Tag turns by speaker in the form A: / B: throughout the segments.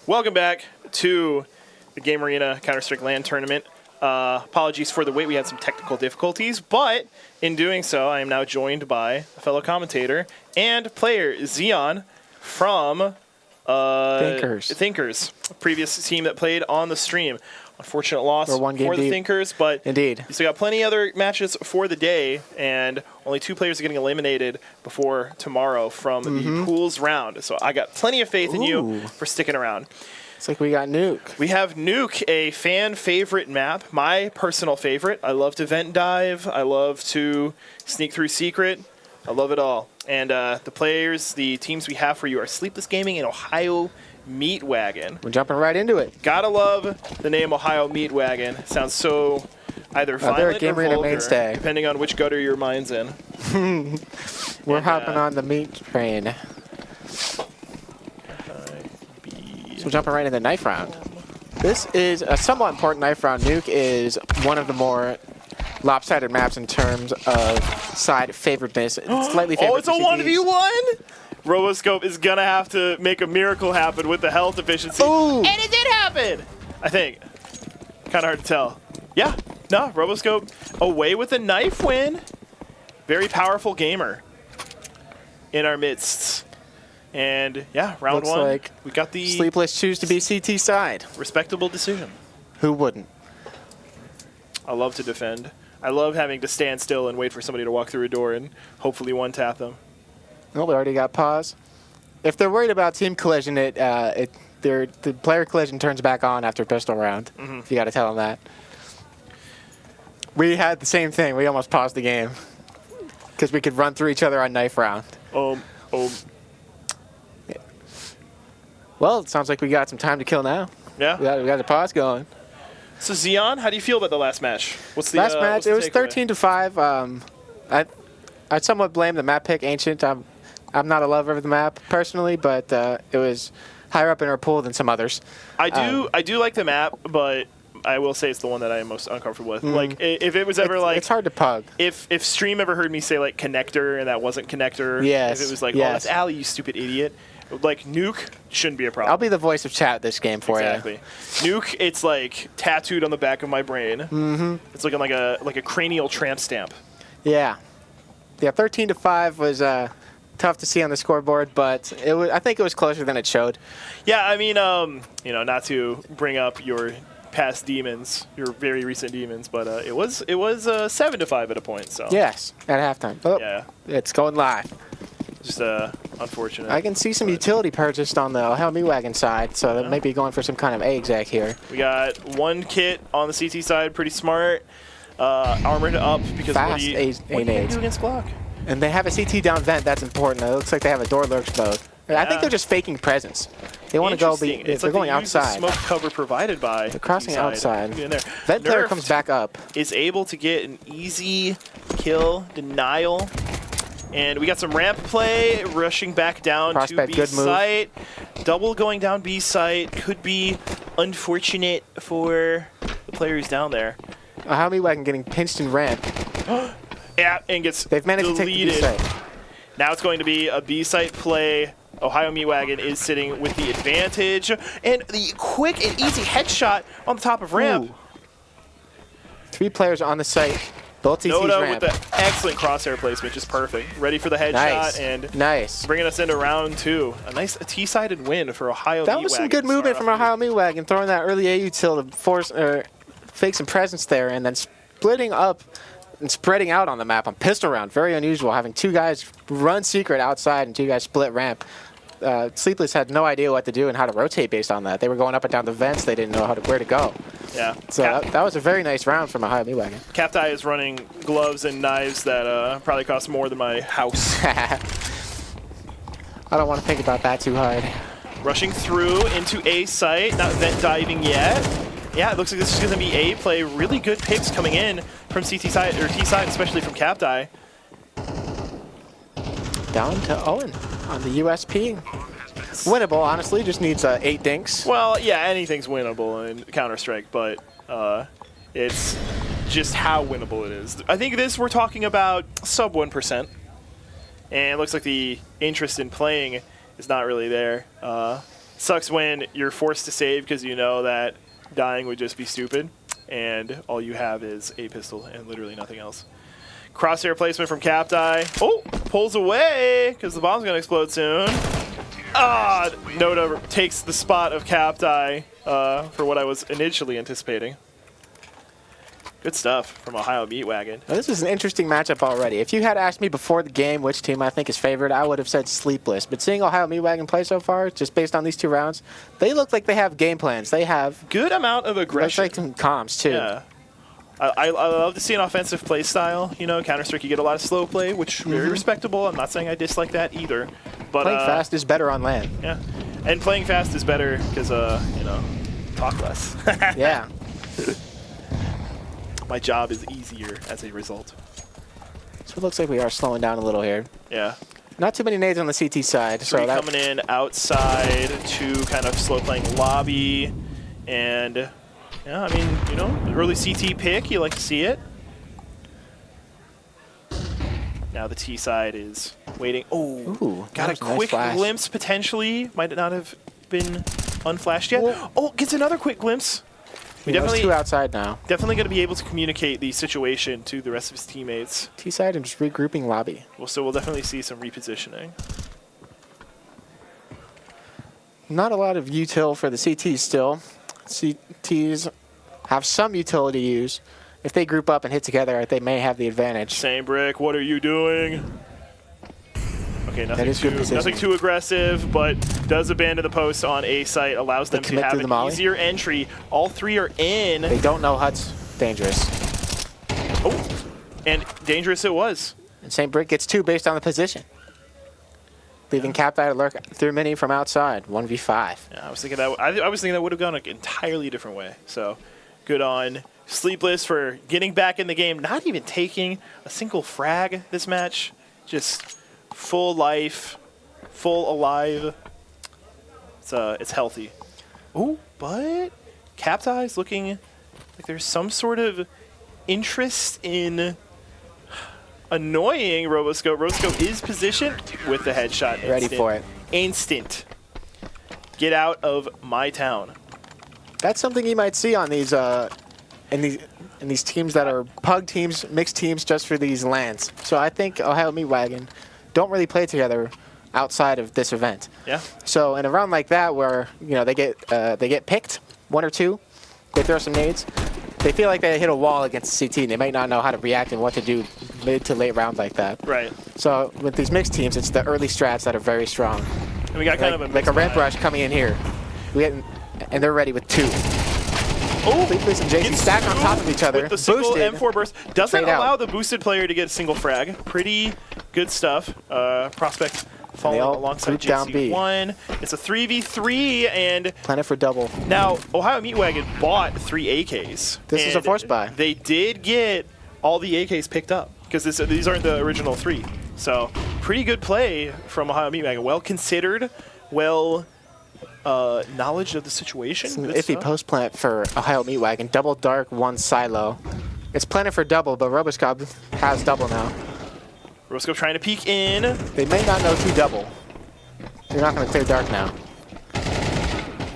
A: Welcome back to the Game Arena Counter-Strike LAN tournament. Apologies for the wait, we had some technical difficulties, but in doing so, I am now joined by a fellow commentator and player, Xeon, from Thinkers, a previous team that played on the stream. Unfortunate loss for the Thinkers, but
B: indeed,
A: you still got plenty other matches for the day, and only 2 players are getting eliminated before tomorrow from the pools round. So I got plenty of faith in you for sticking around.
B: It's like we got Nuke.
A: We have Nuke, a fan favorite map, my personal favorite. I love to vent dive. I love to sneak through secret. I love it all. And the teams we have for you are Sleepless Gaming and Ohio Meat Wagon.
B: We're jumping right into it.
A: Gotta love the name Ohio Meat Wagon. Sounds so either violent or vulgar,
B: mainstay,
A: depending on which gutter your mind's in.
B: We're hopping on the meat train. So we're jumping right into the knife round. This is a somewhat important knife round. Nuke is one of the more lopsided maps in terms of side favoriteness. It's slightly favored.
A: Oh, it's a 1v1? Roboscope is going to have to make a miracle happen with the health efficiency.
B: Ooh.
A: And it did happen, I think. Kind of hard to tell. Yeah, no, Roboscope away with a knife win. Very powerful gamer in our midst. And yeah, round
B: Looks
A: one,
B: like
A: we got the
B: Sleepless choose to be CT side.
A: Respectable decision.
B: Who wouldn't?
A: I love to defend. I love having to stand still and wait for somebody to walk through a door and hopefully one-tap them.
B: Oh, we already got pause. If they're worried about team collision, the player collision turns back on after pistol round. If you got to tell them that. We had the same thing. We almost paused the game because we could run through each other on knife round. Well, it sounds like we got some time to kill now.
A: Yeah.
B: We got the pause going.
A: So, Xeon, how do you feel about the last match? What's the
B: last match? It was
A: takeaway?
B: 13-5. I'd somewhat blame the map pick, Ancient. I'm not a lover of the map personally, but it was higher up in our pool than some others.
A: I do like the map, but I will say it's the one that I am most uncomfortable with. Like, if it was ever
B: it's hard to pug.
A: If Stream ever heard me say like connector and that wasn't connector,
B: yes,
A: if it was like, oh, that's Alley, you stupid idiot. Like, Nuke shouldn't be a problem.
B: I'll be the voice of chat this game for you.
A: Exactly. Nuke, it's like tattooed on the back of my brain. It's looking like a cranial tramp stamp.
B: Yeah. Yeah, 13-5 was tough to see on the scoreboard, but I think it was closer than it showed.
A: Yeah, I mean, not to bring up your past demons, your very recent demons, but it was 7-5 at a point. So
B: yes, at halftime. Oh,
A: yeah,
B: it's going live.
A: Just unfortunate.
B: I can see some utility purchased on the Ohio Meat Wagon side, so they may be going for some kind of A exec here.
A: We got one kit on the CT side, pretty smart, armored up because
B: fast
A: what do you do against Glock?
B: And they have a CT down vent. That's important. It looks like they have a door lurch mode. I think they're just faking presence. They want to go. They're going outside.
A: Smoke cover provided by.
B: They're crossing outside.
A: In there.
B: Vent player comes back up.
A: Is able to get an easy kill denial. And we got some ramp play, rushing back down to B site. Double going down B site could be unfortunate for the players down there.
B: Ohio Meat Wagon getting pinched in ramp.
A: Yeah, and gets
B: They've managed
A: deleted.
B: to take the B site.
A: Now it's going to be a B site play. Ohio Meat Wagon is sitting with the advantage. And the quick and easy headshot on the top of ramp.
B: Ooh. 3 players on the site. Both TC's
A: Noda
B: ramp.
A: with the excellent crosshair placement, just perfect. Ready for the headshot and bringing us into round 2. A nice T-sided win for Ohio Meat Wagon.
B: That was some good movement from Ohio Meat Wagon, throwing that early AU till to force fake some presence there, and then splitting up and spreading out on the map on pistol round. Very unusual, having 2 guys run secret outside and 2 guys split ramp. Sleepless had no idea what to do and how to rotate based on that. They were going up and down the vents. They didn't know where to go.
A: Yeah.
B: So that was a very nice round from Ohio Meat Wagon.
A: Captai is running gloves and knives that probably cost more than my house.
B: I don't want to think about that too hard.
A: Rushing through into A site, not vent diving yet. Yeah, it looks like this is going to be A play. Really good picks coming in from CT side or T side, especially from Captai.
B: Down to Owen on the USP. Winnable, honestly, just needs 8 dinks.
A: Well, yeah, anything's winnable in Counter-Strike, but it's just how winnable it is. I think we're talking about sub 1%, and it looks like the interest in playing is not really there. Sucks when you're forced to save because you know that dying would just be stupid, and all you have is a pistol and literally nothing else. Crosshair placement from Captai. Oh, pulls away because the bomb's going to explode soon. Ah, Noda takes the spot of Captai for what I was initially anticipating. Good stuff from Ohio Meat Wagon.
B: Now, this is an interesting matchup already. If you had asked me before the game which team I think is favored, I would have said Sleepless. But seeing Ohio Meat Wagon play so far, just based on these 2 rounds, they look like they have game plans. They have
A: good amount of aggression.
B: Looks like some comms, too.
A: Yeah. I love to see an offensive play style. You know, Counter-Strike, you get a lot of slow play, which is very respectable. I'm not saying I dislike that either. But
B: playing fast is better on LAN.
A: Yeah. And playing fast is better because, you know, talk less.
B: Yeah.
A: My job is easier as a result.
B: So it looks like we are slowing down a little here.
A: Yeah.
B: Not too many nades on the CT side. So that
A: coming in outside to kind of slow playing lobby. And, yeah, I mean, you know, early CT pick, you like to see it. Now the T side is waiting. Oh,
B: ooh,
A: got a quick glimpse potentially. Might not have been unflashed yet. Whoa. Oh, gets another quick glimpse. We definitely
B: 2 outside now.
A: Definitely going to be able to communicate the situation to the rest of his teammates.
B: T side and just regrouping lobby.
A: Well, so we'll definitely see some repositioning.
B: Not a lot of util for the CTs still. CTs have some utility use. If they group up and hit together, they may have the advantage.
A: Same brick. What are you doing? Okay, nothing too aggressive, but does abandon the post on A site, allows them to have an easier entry. All 3 are in.
B: They don't know Hut's dangerous.
A: Oh, and dangerous it was.
B: And St. Brick gets 2 based on the position. Leaving Captai to lurk through mini from outside, 1v5.
A: Yeah, I was thinking that would have gone an entirely different way. So good on Sleepless for getting back in the game, not even taking a single frag this match. Just full life, full alive. It's healthy. Ooh, but Captai's looking like there's some sort of interest in annoying Roboscope. Roboscope is positioned with the headshot.
B: Ready for it.
A: Instant. Get out of my town.
B: That's something you might see on these in these teams that are pug teams, mixed teams just for these LANs. So I think Ohio Meat Wagon don't really play together outside of this event.
A: Yeah.
B: So in a round like that where, you know, they get picked, 1 or 2, they throw some nades, they feel like they hit a wall against the CT and they might not know how to react and what to do mid to late rounds like that.
A: Right.
B: So with these mixed teams, it's the early strats that are very strong.
A: And we got kind of
B: a ramp rush coming in here. And they're ready with 2. Oh, Sleepless and JC stacked on top of each other.
A: With the single M4 burst. Doesn't allow the boosted player to get a single frag. Pretty good stuff. Prospect following alongside JC1. It's a 3v3 and
B: Planet for double.
A: Now, Ohio Meat Wagon bought 3 AKs.
B: This is a force buy.
A: They did get all the AKs picked up because these aren't the original 3. So pretty good play from Ohio Meat Wagon. Well considered, well knowledge of the situation.
B: It's an iffy post plant for Ohio Meat Wagon. Double dark, 1 silo. It's planted for double, but Roboscope has double now.
A: Roboscope trying to peek in.
B: They may not know 2 double. They're not going to clear dark now.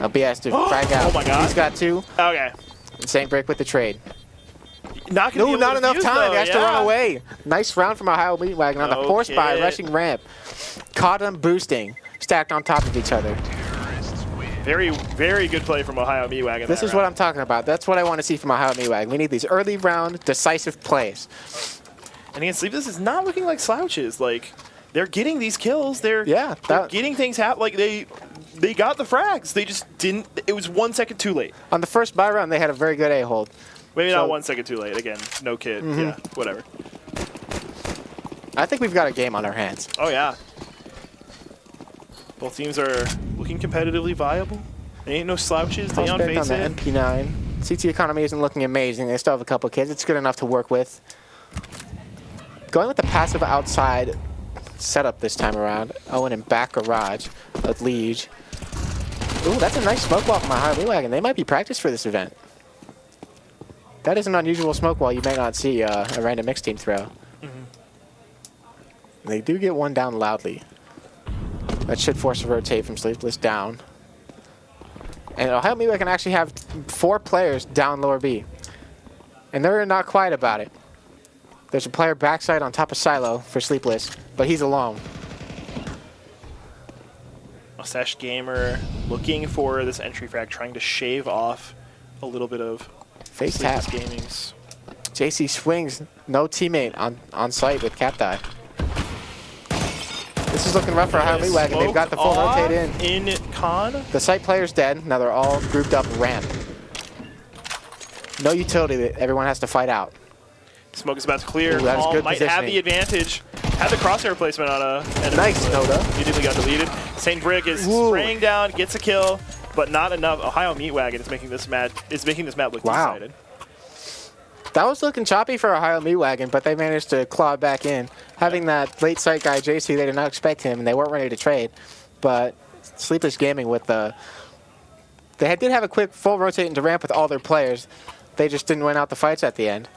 B: Now BS to frag out.
A: Oh my god.
B: He's got 2.
A: Okay.
B: St. Brick with the trade.
A: Not
B: enough time. He has to run away. Nice round from Ohio Meat Wagon on the force buy, rushing ramp. Caught him boosting. Stacked on top of each other.
A: Very, very good play from Ohio Meat Wagon.
B: This is what I'm talking about. That's what I want to see from Ohio Meat Wagon. We need these early round, decisive plays.
A: And again, Sleepless is not looking like slouches. Like, they're getting these kills. They're getting things happen. Like, they got the frags. They just didn't. It was 1 second too late.
B: On the first buy round, they had a very good A-hold.
A: Maybe not 1 second too late. Again, no kid. Yeah, whatever.
B: I think we've got a game on our hands.
A: Oh, yeah. Both teams are looking competitively viable. They ain't no slouches. They on face it.
B: On the MP9. CT economy isn't looking amazing. They still have a couple kids. It's good enough to work with. Going with the passive outside setup this time around. Owen in back garage with Liege. Ooh, that's a nice smoke wall from Ohio Meat Wagon. They might be practiced for this event. That is an unusual smoke wall you may not see a random mixed team throw. They do get 1 down loudly. That should force a rotate from Sleepless down. And Ohio Midway can actually have 4 players down lower B. And they're not quiet about it. There's a player backside on top of Silo for Sleepless, but he's alone.
A: Mustache Gamer looking for this entry frag, trying to shave off a little bit of
B: face tap.
A: Gaming's.
B: JC swings, no teammate on site with Cap Die. This is looking rough for Ohio Wagon. They've got the full rotate
A: in con.
B: The site player's dead. Now they're all grouped up ramp. No utility that everyone has to fight out.
A: Smoke is about to clear.
B: Ooh, that is good
A: might have the advantage. Had the crosshair placement on a enemy.
B: Nice, Noda.
A: Immediately got deleted. St. Brick is spraying down, gets a kill, but not enough. Ohio Wagon is making this map look two-sided.
B: That was looking choppy for Ohio Wagon, but they managed to claw back in. Having that late site guy JC, they did not expect him, and they weren't ready to trade. But Sleepless Gaming with the, they did have a quick full rotate into ramp with all their players. They just didn't win out the fights at the end.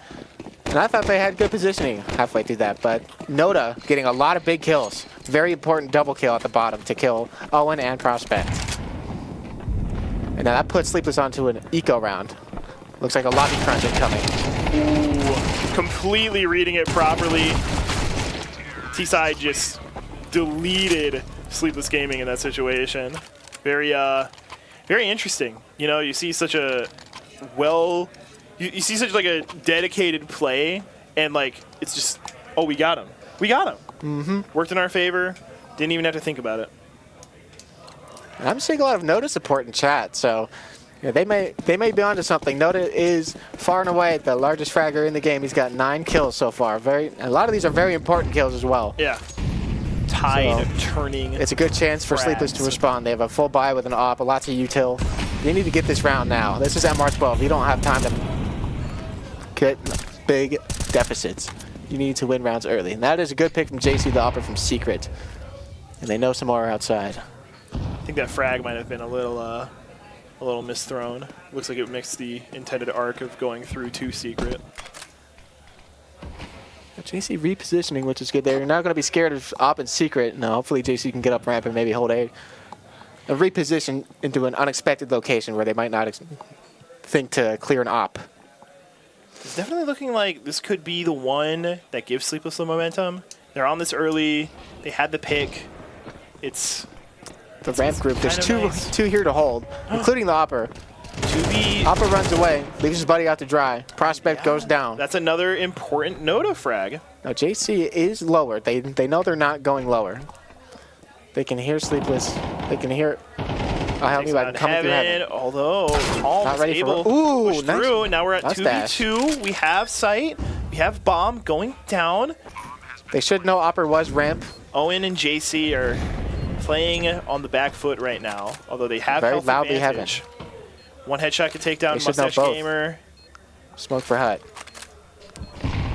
B: And I thought they had good positioning halfway through that, but Noda getting a lot of big kills. Very important double kill at the bottom to kill Owen and Prospect. And now that puts Sleepless onto an eco round. Looks like a lobby crunch incoming.
A: Ooh, completely reading it properly. T-Side just deleted Sleepless Gaming in that situation. Very interesting. You know, you see such a you see such like a dedicated play, and like it's just, oh, we got him. We got him.
B: Mm-hmm.
A: Worked in our favor. Didn't even have to think about it.
B: And I'm seeing a lot of Noda support in chat, so yeah, they may be onto something. Noda is far and away the largest fragger in the game. He's got 9 kills so far. A lot of these are very important kills as well.
A: Yeah. Tide turning.
B: It's a good chance for Sleepless to respond. They have a full buy with an op, lots of util. You need to get this round now. This is MR12. You don't have time to get big deficits. You need to win rounds early. And that is a good pick from JC, the opper from Secret. And they know some more outside.
A: I think that frag might have been a little misthrown. Looks like it mixed the intended arc of going through to Secret.
B: JC repositioning, which is good there. You're not going to be scared of op and Secret. No, hopefully JC can get up ramp and maybe hold A. A reposition into an unexpected location where they might not think to clear an op.
A: It's definitely looking like this could be the one that gives Sleepless the momentum. They're on this early. They had the pick. It's
B: the ramp group. There's two here to hold, including the opper. Opper runs away, leaves his buddy out to dry. Prospect goes down.
A: That's another important Noda frag.
B: Now JC is lower. They know they're not going lower. They can hear Sleepless. They can hear coming through heaven.
A: Although Calm is able to push through. And now we're at 2v2. We have sight. We have bomb going down.
B: They should know Opper was ramp.
A: Owen and JC are playing on the back foot right now, although they have
B: very
A: health
B: loudly
A: advantage. One headshot could take down Mustache Gamer.
B: Smoke for Hut.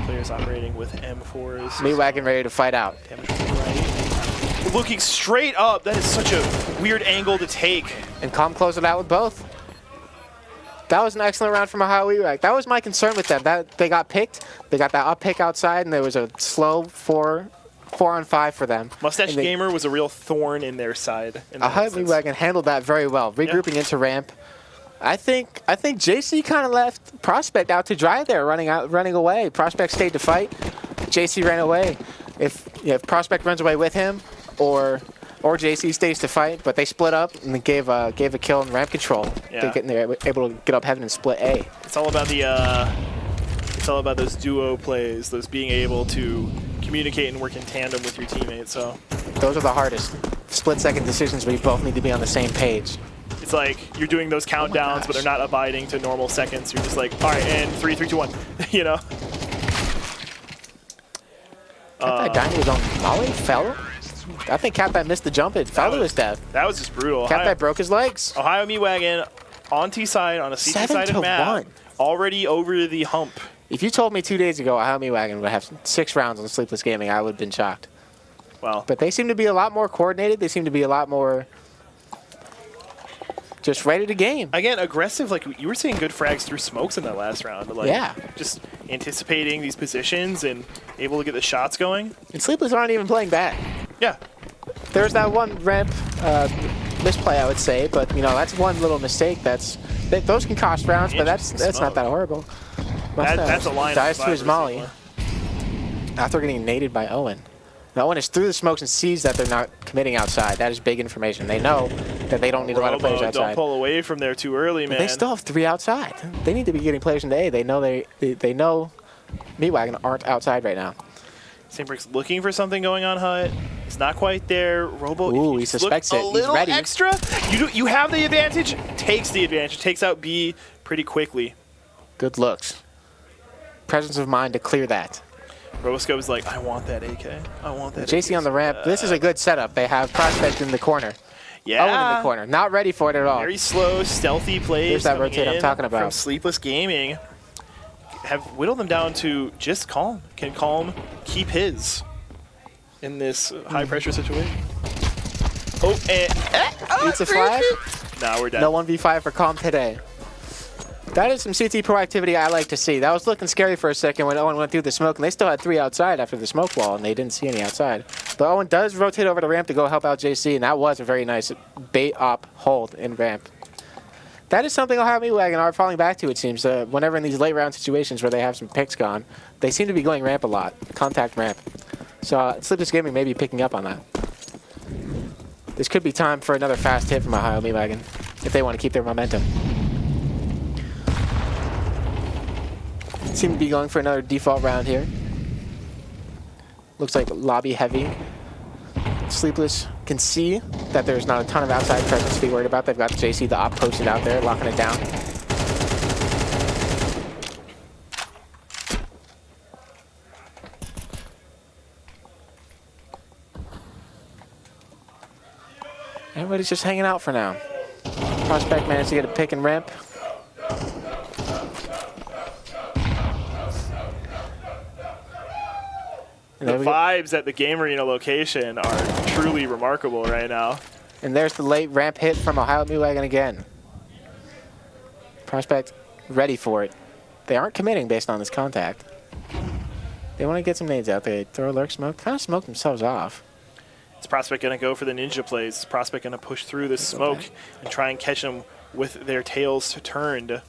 A: Players operating with M4s.
B: Wagon ready to fight out.
A: Right. Looking straight up. That is such a weird angle to take.
B: And Calm closed it out with both. That was an excellent round from Ohio Wagon. That was my concern with them. That they got picked. They got that up pick outside, and there was a slow 4-on-5 for them.
A: Mustache Gamer was a real thorn in their side.
B: Ohio Wagon handled that very well, regrouping into ramp. I think JC kind of left Prospect out to dry there, running away. Prospect stayed to fight. JC ran away. If Prospect runs away with him, or JC stays to fight, but they split up and gave a kill in ramp control.
A: Yeah.
B: They're able to get up heaven and split A.
A: It's all about those duo plays, those being able to communicate and work in tandem with your teammates. So
B: those are the hardest split-second decisions where you both need to be on the same page.
A: It's like you're doing those countdowns, but they're not abiding to normal seconds. You're just like, all right, and 3, 2, 1, you know.
B: Dining was on Molly, fell. I think Cap missed the jump and fell to his death.
A: That was just brutal.
B: Cap broke his legs.
A: Ohio Wagon on T-side on a CT-sided map, already over the hump.
B: If you told me 2 days ago Ohio Wagon would have 6 rounds on Sleepless Gaming, I would have been shocked.
A: Well,
B: but they seem to be a lot more coordinated. They seem to be a lot more just ready to game.
A: Again, aggressive. Like you were seeing good frags through smokes in that last round. Like,
B: yeah.
A: Just anticipating these positions and able to get the shots going.
B: And Sleepless aren't even playing bad.
A: Yeah.
B: There's that one ramp misplay, I would say, but you know that's one little mistake. Those can cost rounds, but that's not that horrible.
A: That's a line.
B: Dies to his molly after getting naded by Owen. Now Owen is through the smokes and sees that they're not committing outside. That is big information. They know that they don't need a lot of players outside.
A: Don't pull away from there too early, man.
B: But they still have 3 outside. They need to be getting players into A. They know they know Wagon aren't outside right now.
A: Saintbrick's looking for something going on Hut. It's not quite there. Robo,
B: ooh, he suspects it.
A: He's
B: ready.
A: Extra. You have the advantage. Takes the advantage. Takes out B pretty quickly.
B: Good looks. Presence of mind to clear that.
A: Roboscope is like, I want that AK. I want that.
B: JC on the ramp. This is a good setup. They have Prospect in the corner.
A: Yeah.
B: Owen in the corner. Not ready for it at all.
A: Very slow, stealthy plays.
B: Here's that rotate I'm talking about.
A: From Sleepless Gaming. Have whittled them down to just Calm. Can Calm keep his in this high-pressure situation? Oh, and...
B: Beats a flag?
A: Nah, we're dead.
B: No 1v5 for Calm today. That is some CT proactivity I like to see. That was looking scary for a second when Owen went through the smoke, and they still had 3 outside after the smoke wall, and they didn't see any outside. But Owen does rotate over the ramp to go help out JC, and that was a very nice bait-op hold in ramp. That is something Ohio Wagon are falling back to, it seems. Whenever in these late-round situations where they have some picks gone, they seem to be going ramp a lot, contact ramp. So Sleepless Gaming may be picking up on that. This could be time for another fast hit from Ohio Wagon if they want to keep their momentum. Seem to be going for another default round here. Looks like lobby heavy. Sleepless can see that there's not a ton of outside presence to be worried about. They've got JC, the op, posted out there, locking it down. Everybody's just hanging out for now. Prospect managed to get a pick and ramp.
A: The vibes at the Game Arena location are truly remarkable right now.
B: And there's the late ramp hit from Ohio Wagon again. Prospect ready for it. They aren't committing based on this contact. They want to get some nades out there. They throw a lurk smoke, kind of smoke themselves off.
A: Is Prospect going to go for the ninja plays? Is Prospect going to push through this smoke and try and catch them with their tails turned?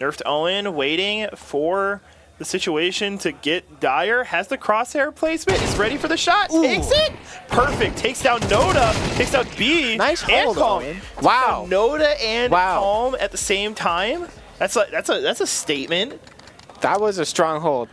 A: Nerfed Owen waiting for the situation to get Dyer, has the crosshair placement, is ready for the shot, takes it, perfect, takes down Noda, takes out B,
B: nice hold, Owen.
A: Wow. Noda and Calm at the same time. That's a statement.
B: That was a strong hold.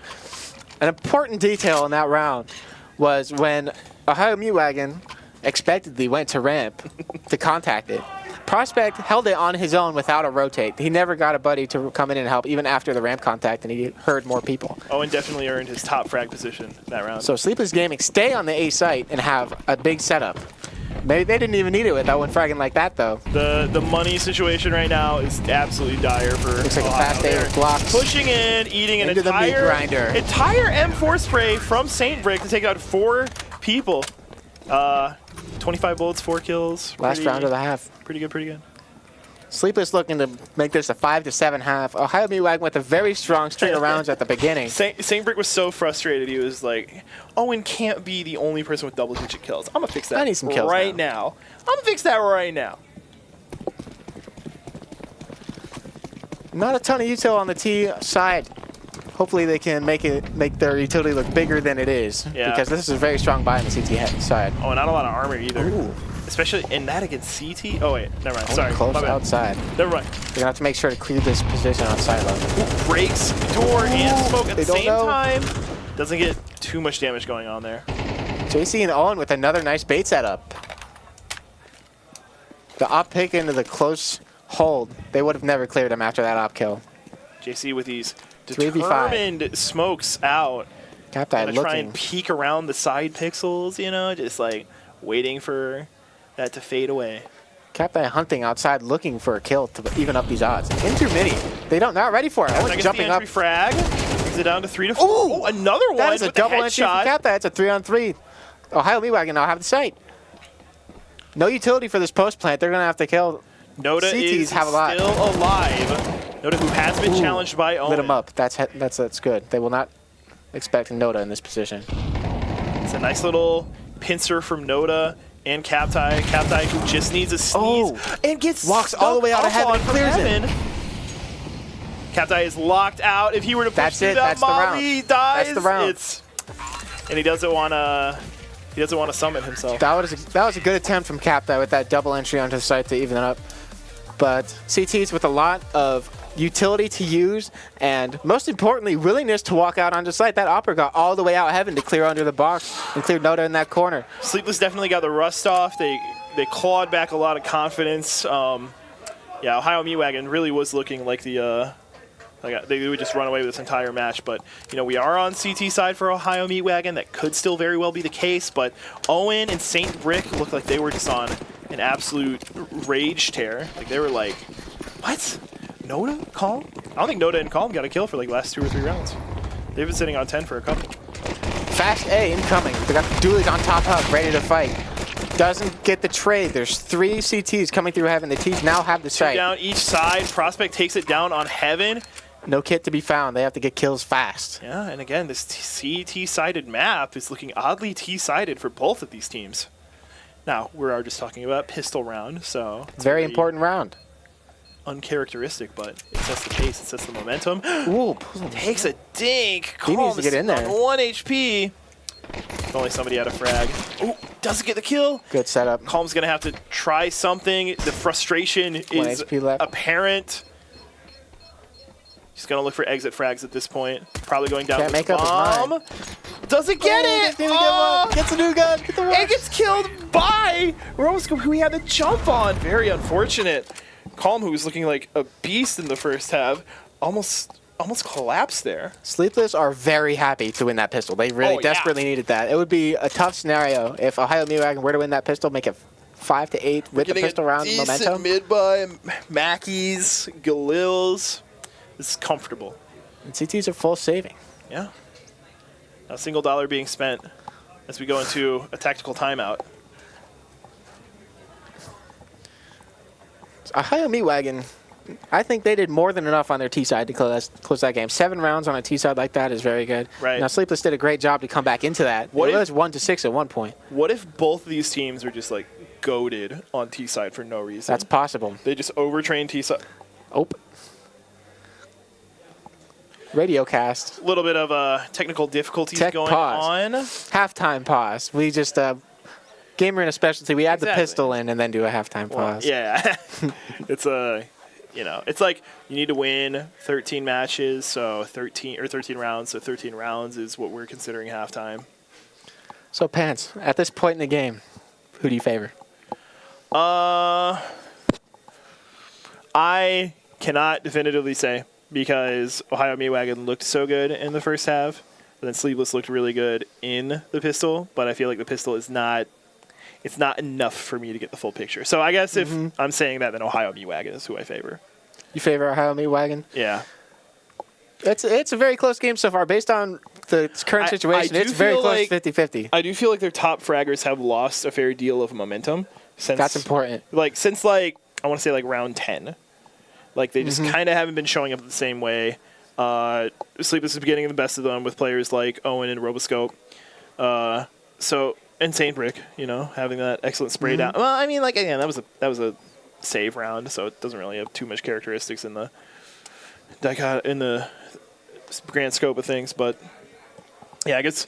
B: An important detail in that round was when Ohio Wagon expectedly went to ramp to contact it. Prospect held it on his own without a rotate. He never got a buddy to come in and help, even after the ramp contact, and he heard more people.
A: Owen definitely earned his top frag position that round.
B: So Sleepless Gaming stay on the A site and have a big setup. Maybe they didn't even need it with Owen fragging like that, though.
A: The money situation right now is absolutely dire for
B: looks like a fast A with blocks.
A: Pushing in, eating an
B: into
A: entire M4 spray from Saintbrick to take out 4 people. 25 bullets, 4 kills.
B: Last round of the half.
A: Pretty good, pretty good.
B: Sleepless looking to make this a 5-7 half. Ohio Wagon with a very strong string of rounds at the beginning.
A: Saintbrick was so frustrated. He was like, Owen can't be the only person with double-digit kills. I'm going to fix that
B: I need some kills
A: right now. I'm going to fix that right now.
B: Not a ton of util on the T side. Hopefully they can make their utility look bigger than it is.
A: Yeah.
B: Because this is a very strong buy on the CT side.
A: Oh, not a lot of armor either.
B: Ooh.
A: Especially in that against CT. Oh, wait. Never mind. Sorry.
B: Close outside.
A: Never mind.
B: They're going to have to make sure to clear this position on side level.
A: Breaks door and smoke at the same time. Doesn't get too much damage going on there.
B: JC and Owen with another nice bait setup. The op pick into the close hold. They would have never cleared him after that op kill.
A: JC with these
B: 3v5.
A: determined smokes out.
B: Captai looking.
A: Try and peek around the side pixels, you know, just like waiting for that to fade away.
B: Captai hunting outside, looking for a kill to even up these odds. Into mini. They don't, not ready for it. Owen's jumping up.
A: Frag. Brings it down to 3 to 4. Ooh, another one.
B: That is a double entry for Captai. That's a 3-on-3. Ohio Wagon now have the site. No utility for this post plant. They're going to have to kill.
A: Noda
B: CTs
A: is
B: have a lot.
A: still alive. Noda, who has been challenged by Owen.
B: Lit him up. That's good. They will not expect Noda in this position.
A: It's a nice little pincer from Noda And Captai, who just needs a sneeze and gets
B: walks all the way out of heaven, clears it.
A: Captai is locked out. If he were to push through that molly, he dies.
B: That's the round.
A: And he doesn't want to. He doesn't want to summon himself.
B: That was a good attempt from Captai with that double entry onto the site to even it up. But CT's with a lot of utility to use, and most importantly, willingness to walk out onto site. That Opera got all the way out heaven to clear under the box and cleared Noda in that corner.
A: Sleepless definitely got the rust off. They clawed back a lot of confidence. Yeah, Ohio Meat Wagon really was looking like they would just run away with this entire match. But we are on CT side for Ohio Meat Wagon. That could still very well be the case. But Owen and Saint Brick looked like they were just on an absolute rage tear. Like they were like, what? Noda? Calm? I don't think Noda and Calm got a kill for like last 2 or 3 rounds. They've been sitting on 10 for a couple.
B: Fast A incoming. They got Dooley on top hub, ready to fight. Doesn't get the trade. There's 3 CTs coming through heaven. The T's now have the site.
A: 2 down each side. Prospect takes it down on heaven.
B: No kit to be found. They have to get kills fast.
A: Yeah, and again, this CT-sided map is looking oddly T-sided for both of these teams. Now, we are just talking about pistol round, so...
B: Very important round.
A: Uncharacteristic, but it sets the pace, it sets the momentum.
B: Ooh,
A: takes a dink.
B: He needs to get in there.
A: On 1 HP. If only somebody had a frag. Ooh, doesn't get the kill.
B: Good setup.
A: Calm's going to have to try something. The frustration is apparent. He's going to look for exit frags at this point. Probably going down with the bomb. Doesn't get it!
B: Gets a new gun. Get the rush.
A: And gets killed by Roboscope, who he had to jump on. Very unfortunate. Calm, who was looking like a beast in the first half, almost collapsed there.
B: Sleepless are very happy to win that pistol. They really desperately needed that. It would be a tough scenario if Ohio Meat Wagon were to win that pistol, make it 5 to 8 with the pistol round momentum.
A: Mid-buy, Mackies, Galils. This is comfortable.
B: And CTs are full saving.
A: Yeah. A single dollar being spent as we go into a tactical timeout.
B: Ohio Meat Wagon, I think they did more than enough on their T side to close that game. 7 rounds on a T side like that is very good.
A: Right.
B: Now Sleepless did a great job to come back into that. It was 1-6 at one point.
A: What if both of these teams are just like goated on T side for no reason?
B: That's possible.
A: They just overtrain T side.
B: Oh. Radio cast.
A: A little bit of technical difficulties going on.
B: Halftime pause. We just Gamer in a specialty. We add the pistol in and then do a halftime pause.
A: Yeah. It's it's like you need to win 13 matches, so 13 rounds. So 13 rounds is what we're considering halftime.
B: So Pants, at this point in the game, who do you favor?
A: I cannot definitively say because Ohio Meat Wagon looked so good in the first half, and then Sleepless looked really good in the pistol, but I feel like the pistol is not enough for me to get the full picture. So I guess if I'm saying that, then Ohio Meat Wagon is who I favor.
B: You favor Ohio Meat Wagon?
A: Yeah.
B: It's a very close game so far. Based on the current situation, it's very close, 50-50.
A: I do feel like their top fraggers have lost a fair deal of momentum.
B: That's important.
A: Since I want to say round 10. They just kind of haven't been showing up the same way. Sleepless is getting the best of them with players like Owen and Roboscope. And Saint Brick, having that excellent spray down. Well, I mean, again, that was a save round, so it doesn't really have too much characteristics in the grand scope of things. But yeah, I guess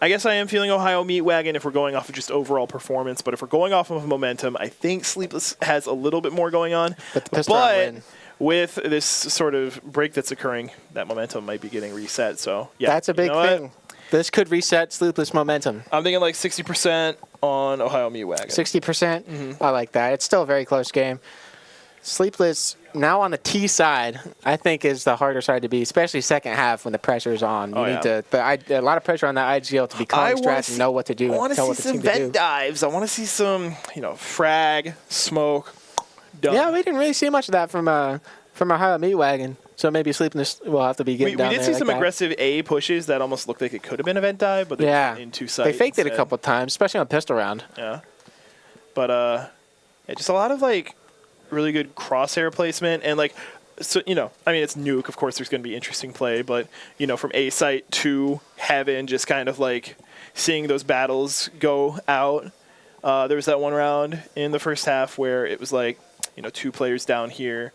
A: I am feeling Ohio Meat Wagon if we're going off of just overall performance. But if we're going off of momentum, I think Sleepless has a little bit more going on. But with this sort of break that's occurring, that momentum might be getting reset. So yeah,
B: that's a big thing. This could reset Sleepless momentum.
A: I'm thinking 60% on Ohio Meat Wagon.
B: 60%? I like that. It's still a very close game. Sleepless, now on the T side, I think is the harder side to be, especially second half when the pressure is on. You need a lot of pressure on that IGL to be calm, stressed, and know what to do.
A: I want to see some vent dives. I want to see some, frag, smoke, done.
B: Yeah, we didn't really see much of that from Ohio Meat Wagon. So maybe Sleepless will have to be getting down there.
A: We did see some aggressive A pushes that almost looked like it could have been a vent dive, but they went into sight.
B: They faked it a couple times, especially on pistol round.
A: Yeah. But just a lot of really good crosshair placement and it's Nuke, of course there's going to be interesting play, but from A site to heaven, just kind of seeing those battles go out. There was that one round in the first half where it was like, 2 players down here,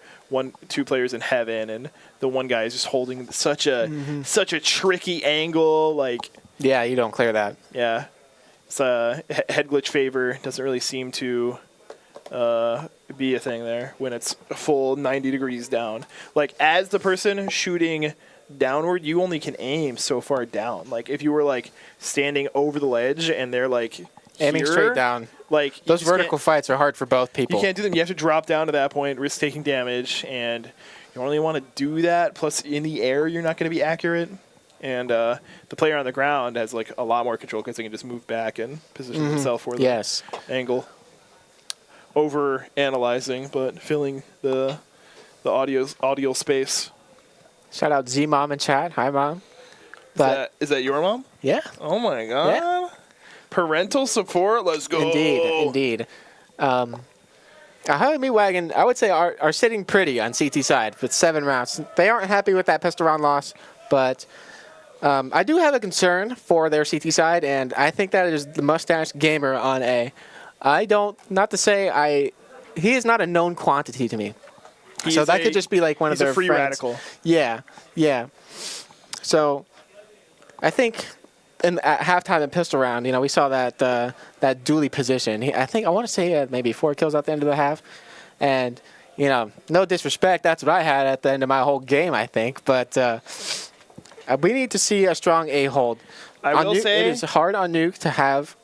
A: 2 players in heaven, and the one guy is just holding such a tricky angle. Like,
B: yeah, you don't clear that.
A: Yeah, it's head glitch favor doesn't really seem to be a thing there when it's a full 90 degrees down. Like, as the person shooting downward, you only can aim so far down. Like, if you were like standing over the ledge and they're like
B: aiming
A: here,
B: straight down.
A: Like,
B: those vertical fights are hard for both people.
A: You can't do them. You have to drop down to that point, risk taking damage, and you only want to do that. Plus, in the air, you're not going to be accurate. And the player on the ground has like a lot more control because they can just move back and position themselves for the angle. Over analyzing, but filling the audio space.
B: Shout out Z Mom in chat. Hi, Mom.
A: Is that your mom?
B: Yeah.
A: Oh my god.
B: Yeah.
A: Parental support. Let's go.
B: Indeed. How Me Wagon, I would say, are sitting pretty on CT side with 7 rounds. They aren't happy with that pistol round loss, but I do have a concern for their CT side, and I think that is the Mustache Gamer on A. He is not a known quantity to me. So that could just be like one of their
A: free
B: friends.
A: Radical.
B: Yeah. So I think at halftime in pistol round, we saw that dually position. I want to say he had maybe 4 kills at the end of the half. And, no disrespect, that's what I had at the end of my whole game, I think. But we need to see a strong A hold.
A: I will say
B: it is hard on Nuke to have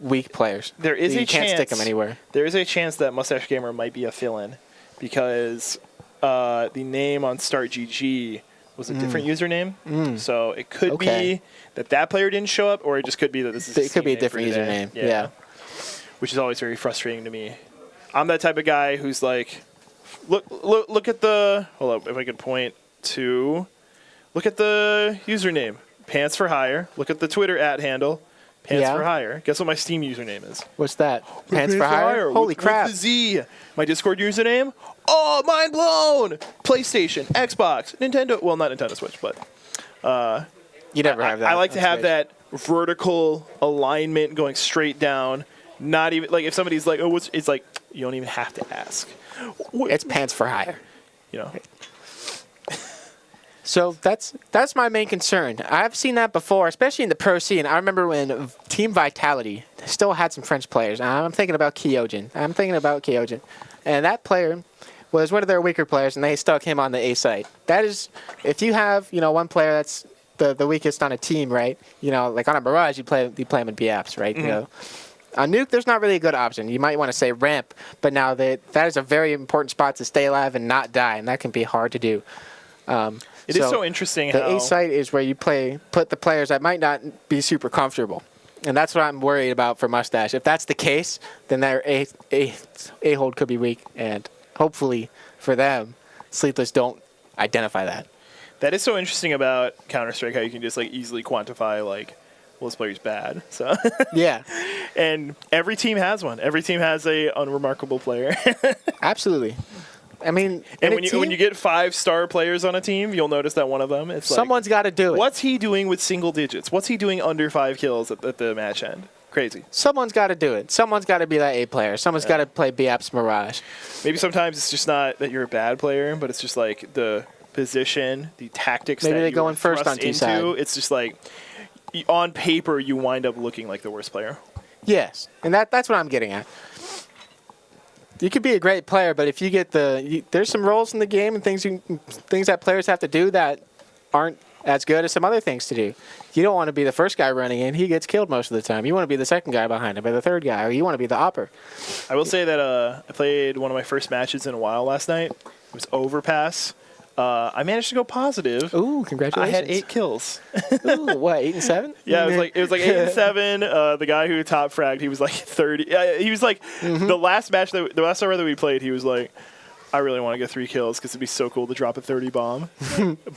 B: weak players.
A: There is a chance.
B: You can't stick them anywhere.
A: There is a chance that Mustache Gamer might be a fill-in because the name on StartGG was a different username. So it could be that player didn't show up, or it just could be that this is
B: it could be a different username. Yeah.
A: Which is always very frustrating to me. I'm that type of guy who's like, look at the, hold up, if I could point to, look at the username, Pants for Hire. Look at the Twitter @handle, Pants for Hire. Guess what my Steam username is?
B: What's that? Pants for Hire? Holy crap.
A: With the Z. My Discord username? Oh, mind blown! PlayStation, Xbox, Nintendo. Well, not Nintendo Switch, but
B: you never have that.
A: I like to have that vertical alignment going straight down. Not even like if somebody's like, oh, it's like you don't even have to ask.
B: It's Pants for Hire. So that's my main concern. I've seen that before, especially in the pro scene. I remember when Team Vitality still had some French players. I'm thinking about Kyojin. And that player was one of their weaker players, and they stuck him on the A site. That is, if you have one player that's the weakest on a team, right? Like on a Mirage, you play him in BAPS, right? On Nuke, there's not really a good option. You might want to say ramp, but now that is a very important spot to stay alive and not die, and that can be hard to do.
A: It is so interesting
B: the
A: how
B: A site is where you put the players that might not be super comfortable. And that's what I'm worried about for Mustache. If that's the case, then their A hold could be weak, and hopefully for them, Sleepless don't identify that.
A: That is so interesting about Counter-Strike, how you can just like easily quantify like, well, this player's bad. So
B: yeah.
A: And every team has one. Every team has a unremarkable player.
B: Absolutely. I mean,
A: and when you get 5-star players on a team, you'll notice that one of them, it's
B: someone's got to do it.
A: What's he doing with single digits? What's he doing under 5 kills at the match end? Crazy.
B: Someone's got to do it. Someone's got to be that A player. Someone's got to play BAPS Mirage.
A: Maybe sometimes it's just not that you're a bad player, but it's just like the position, the tactics.
B: Maybe
A: that
B: they
A: you
B: go in first on T side.
A: It's just like on paper you wind up looking like the worst player.
B: Yes, and that's what I'm getting at. You could be a great player, but if you get there's some roles in the game and things that players have to do that aren't as good as some other things to do. You don't want to be the first guy running in. He gets killed most of the time. You want to be the second guy behind him, or the third guy, or you want to be the opper.
A: I will say that I played one of my first matches in a while last night. It was Overpass. I managed to go positive.
B: Ooh, congratulations.
A: I had 8 kills.
B: Ooh, what, 8 and 7?
A: Yeah, it was like 8 and 7. The guy who top fragged, he was like 30. He was like the last server that we played, he was like, I really want to get 3 kills because it'd be so cool to drop a 30 bomb.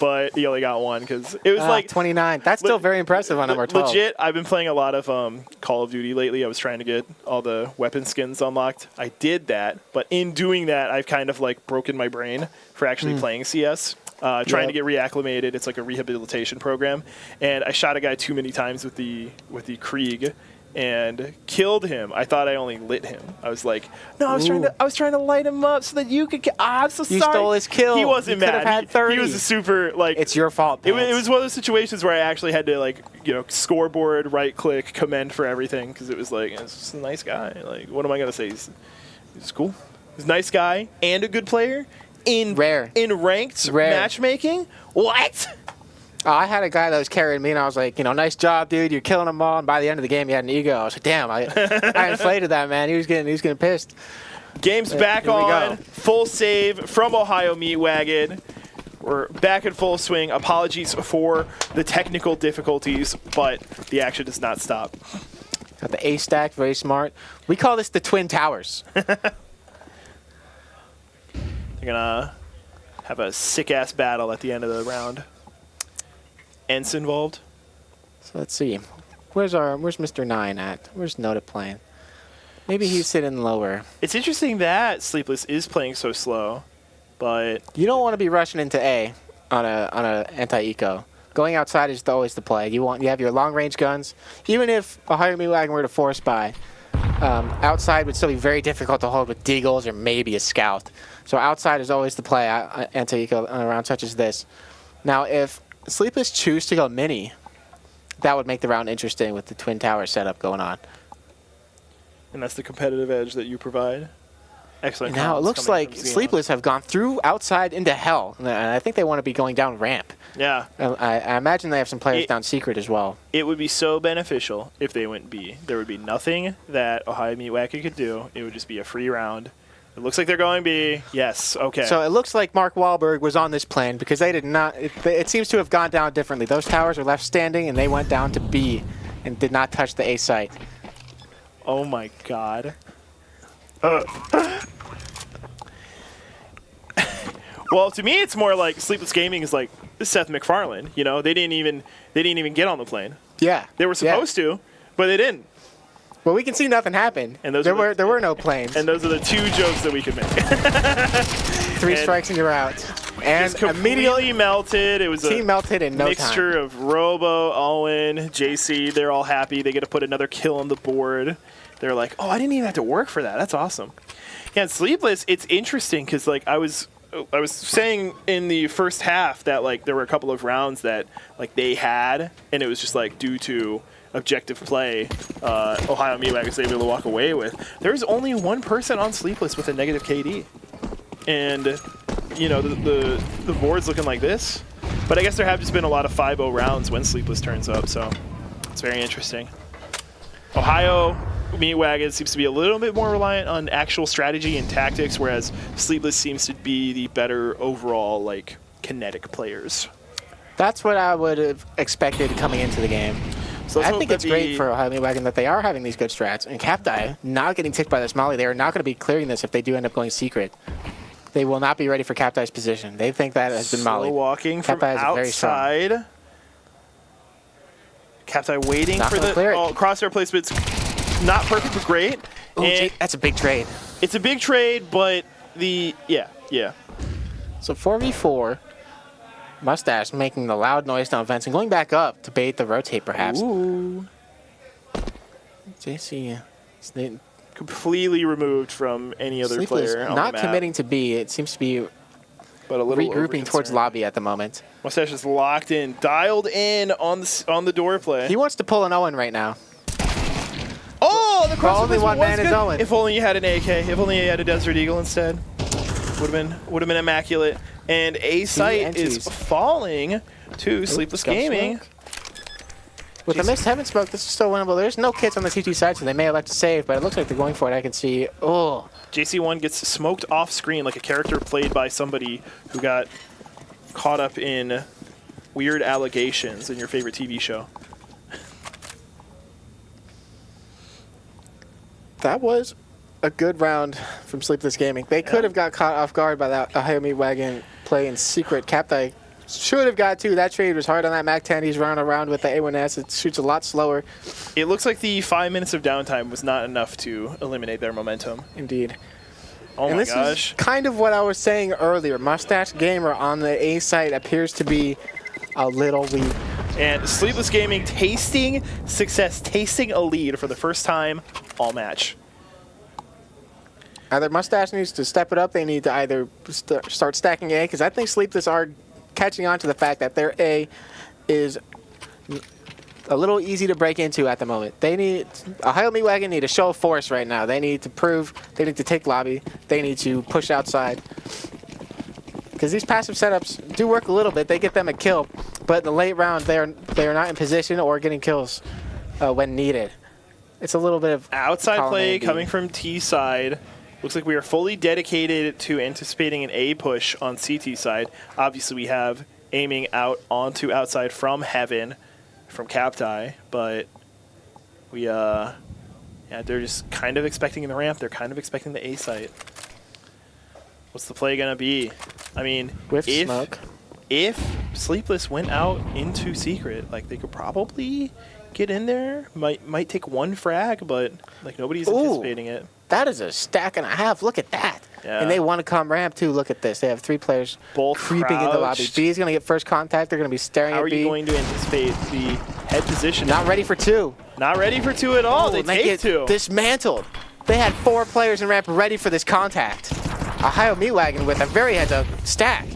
A: But he only got 1 because it was like
B: 29. That's still very impressive on number 12.
A: Legit, I've been playing a lot of Call of Duty lately. I was trying to get all the weapon skins unlocked. I did that, but in doing that, I've kind of like broken my brain for actually playing CS. Trying to get reacclimated. It's like a rehabilitation program. And I shot a guy too many times with the Krieg. and killed him. I thought I only lit him. I was like, no, I was trying to light him up so that you could. I'm so sorry.
B: You stole his kill.
A: He wasn't
B: you
A: mad.
B: Could have had 30.
A: He was a super like.
B: It's your fault.
A: It was one of those situations where I actually had to like scoreboard, right click, commend for everything because it was like it's just a nice guy. Like what am I gonna say? He's cool. He's a nice guy and a good player in ranked matchmaking. What?
B: I had a guy that was carrying me, and I was like, nice job, dude. You're killing them all. And by the end of the game, he had an ego. I was like, damn, I inflated that, man. He was getting pissed.
A: Game's back on. Full save from Ohio Meat Wagon. We're back in full swing. Apologies for the technical difficulties, but the action does not stop.
B: Got the A stack, very smart. We call this the Twin Towers.
A: They're gonna have a sick-ass battle at the end of the round. Ents involved.
B: So let's see. Where's Mr. 9 at? Where's Noda playing? Maybe he's sitting lower.
A: It's interesting that Sleepless is playing so slow, but
B: you don't want to be rushing into A on a anti-eco. Going outside is always the play. You have your long-range guns. Even if Ohio Meat Wagon were to force buy, outside would still be very difficult to hold with deagles or maybe a scout. So outside is always the play anti-eco on a round such as this. Now if Sleepless choose to go mini, that would make the round interesting with the Twin Tower setup going on.
A: And that's the competitive edge that you provide. Excellent.
B: Now it looks like Sleepless have gone through outside into hell, and I think they want to be going down ramp.
A: Yeah.
B: I imagine they have some players down secret as well.
A: It would be so beneficial if they went B. There would be nothing that Ohio Meat Wagon could do. It would just be a free round. It looks like they're going B. Yes. Okay.
B: So it looks like Mark Wahlberg was on this plan because they did not. It seems to have gone down differently. Those towers are left standing, and they went down to B and did not touch the A site.
A: Oh my God. Well, to me, it's more like Sleepless Gaming is like Seth MacFarlane. They didn't even get on the plane.
B: Yeah.
A: They were supposed to, but they didn't.
B: Well, we can see nothing happened. And there were no planes.
A: And those are the two jokes that we could make.
B: 3 strikes and you're out. And
A: immediately melted. It was
B: team melted in no time.
A: Mixture of Robo, Owen, JC. They're all happy. They get to put another kill on the board. They're like, oh, I didn't even have to work for that. That's awesome. Yeah, and Sleepless, it's interesting because like I was saying in the first half that like there were a couple of rounds that like they had, and it was just like due to objective play, Ohio Meat Wagon was able to walk away with. There's only one person on Sleepless with a negative KD, and the board's looking like this. But I guess there have just been a lot of 5-0 rounds when Sleepless turns up, so it's very interesting. Ohio Meat Wagon seems to be a little bit more reliant on actual strategy and tactics, whereas Sleepless seems to be the better overall like kinetic players.
B: That's what I would have expected coming into the game. So I think it's great for Ohio Meat Wagon that they are having these good strats. And Captai not getting ticked by this molly. They are not going to be clearing this if they do end up going secret. They will not be ready for Captai's position. They think that has been molly.
A: Slow walking from outside. Captai waiting for the crosshair placement's not perfect but great.
B: Ooh, that's a big trade.
A: It's a big trade, but yeah.
B: So 4v4. Mustache making the loud noise down vents and going back up to bait the rotate, perhaps.
A: Ooh.
B: JC
A: completely removed from any other player on
B: not
A: the map.
B: Committing to B. It seems to be
A: but a little
B: regrouping towards lobby at the moment.
A: Mustache is locked in, dialed in on the door play.
B: He wants to pull an Owen right now.
A: Oh, the cross
B: only one man is Owen.
A: If only you had an AK. If only you had a Desert Eagle instead. Would have been immaculate. And A site is falling to Sleepless Gaming.
B: With the missed heaven smoke, this is still winnable. There's no kits on the CT side, so they may elect to save, but it looks like they're going for it. I can see. Oh.
A: JC1 gets smoked off screen like a character played by somebody who got caught up in weird allegations in your favorite TV show.
B: That was a good round from Sleepless Gaming. They could have got caught off guard by that Ohio Meat Wagon play in secret. Captai should have got 2. That trade was hard on that MAC-10. He's running around with the A1S. It shoots a lot slower.
A: It looks like the 5 minutes of downtime was not enough to eliminate their momentum.
B: Indeed.
A: Oh my gosh.
B: This is kind of what I was saying earlier. Mustache Gamer on the A site appears to be a little weak.
A: And Sleepless Gaming tasting success, tasting a lead for the first time all match.
B: Either Mustache needs to step it up. They need to either start stacking A, because I think Sleepless are catching on to the fact that their A is a little easy to break into at the moment. They need, Ohio Meat Wagon need to show force right now. They need to prove, they need to take lobby. They need to push outside. Because these passive setups do work a little bit. They get them a kill, but in the late round, they are not in position or getting kills when needed. It's a little bit of
A: outside play coming from T side. Looks like we are fully dedicated to anticipating an A push on CT side. Obviously, we have aiming out onto outside from Heaven, from Captai, but we yeah, they're just kind of expecting the ramp. They're kind of expecting the A site. What's the play gonna be? I mean, if Sleepless went out into secret, like they could probably get in there. Might take one frag, but like nobody's anticipating it.
B: That is a stack and a half. Look at that.
A: Yeah.
B: And they want to come ramp too. Look at this. They have 3 players
A: both
B: creeping in the lobby. B is going to get first contact. They're going to be staring at B.
A: How are you going to anticipate the head position?
B: Not ready for 2.
A: Not ready for 2 at all. They take 2.
B: Dismantled. They had 4 players in ramp ready for this contact. Ohio Meat Wagon with a very heads-up stack.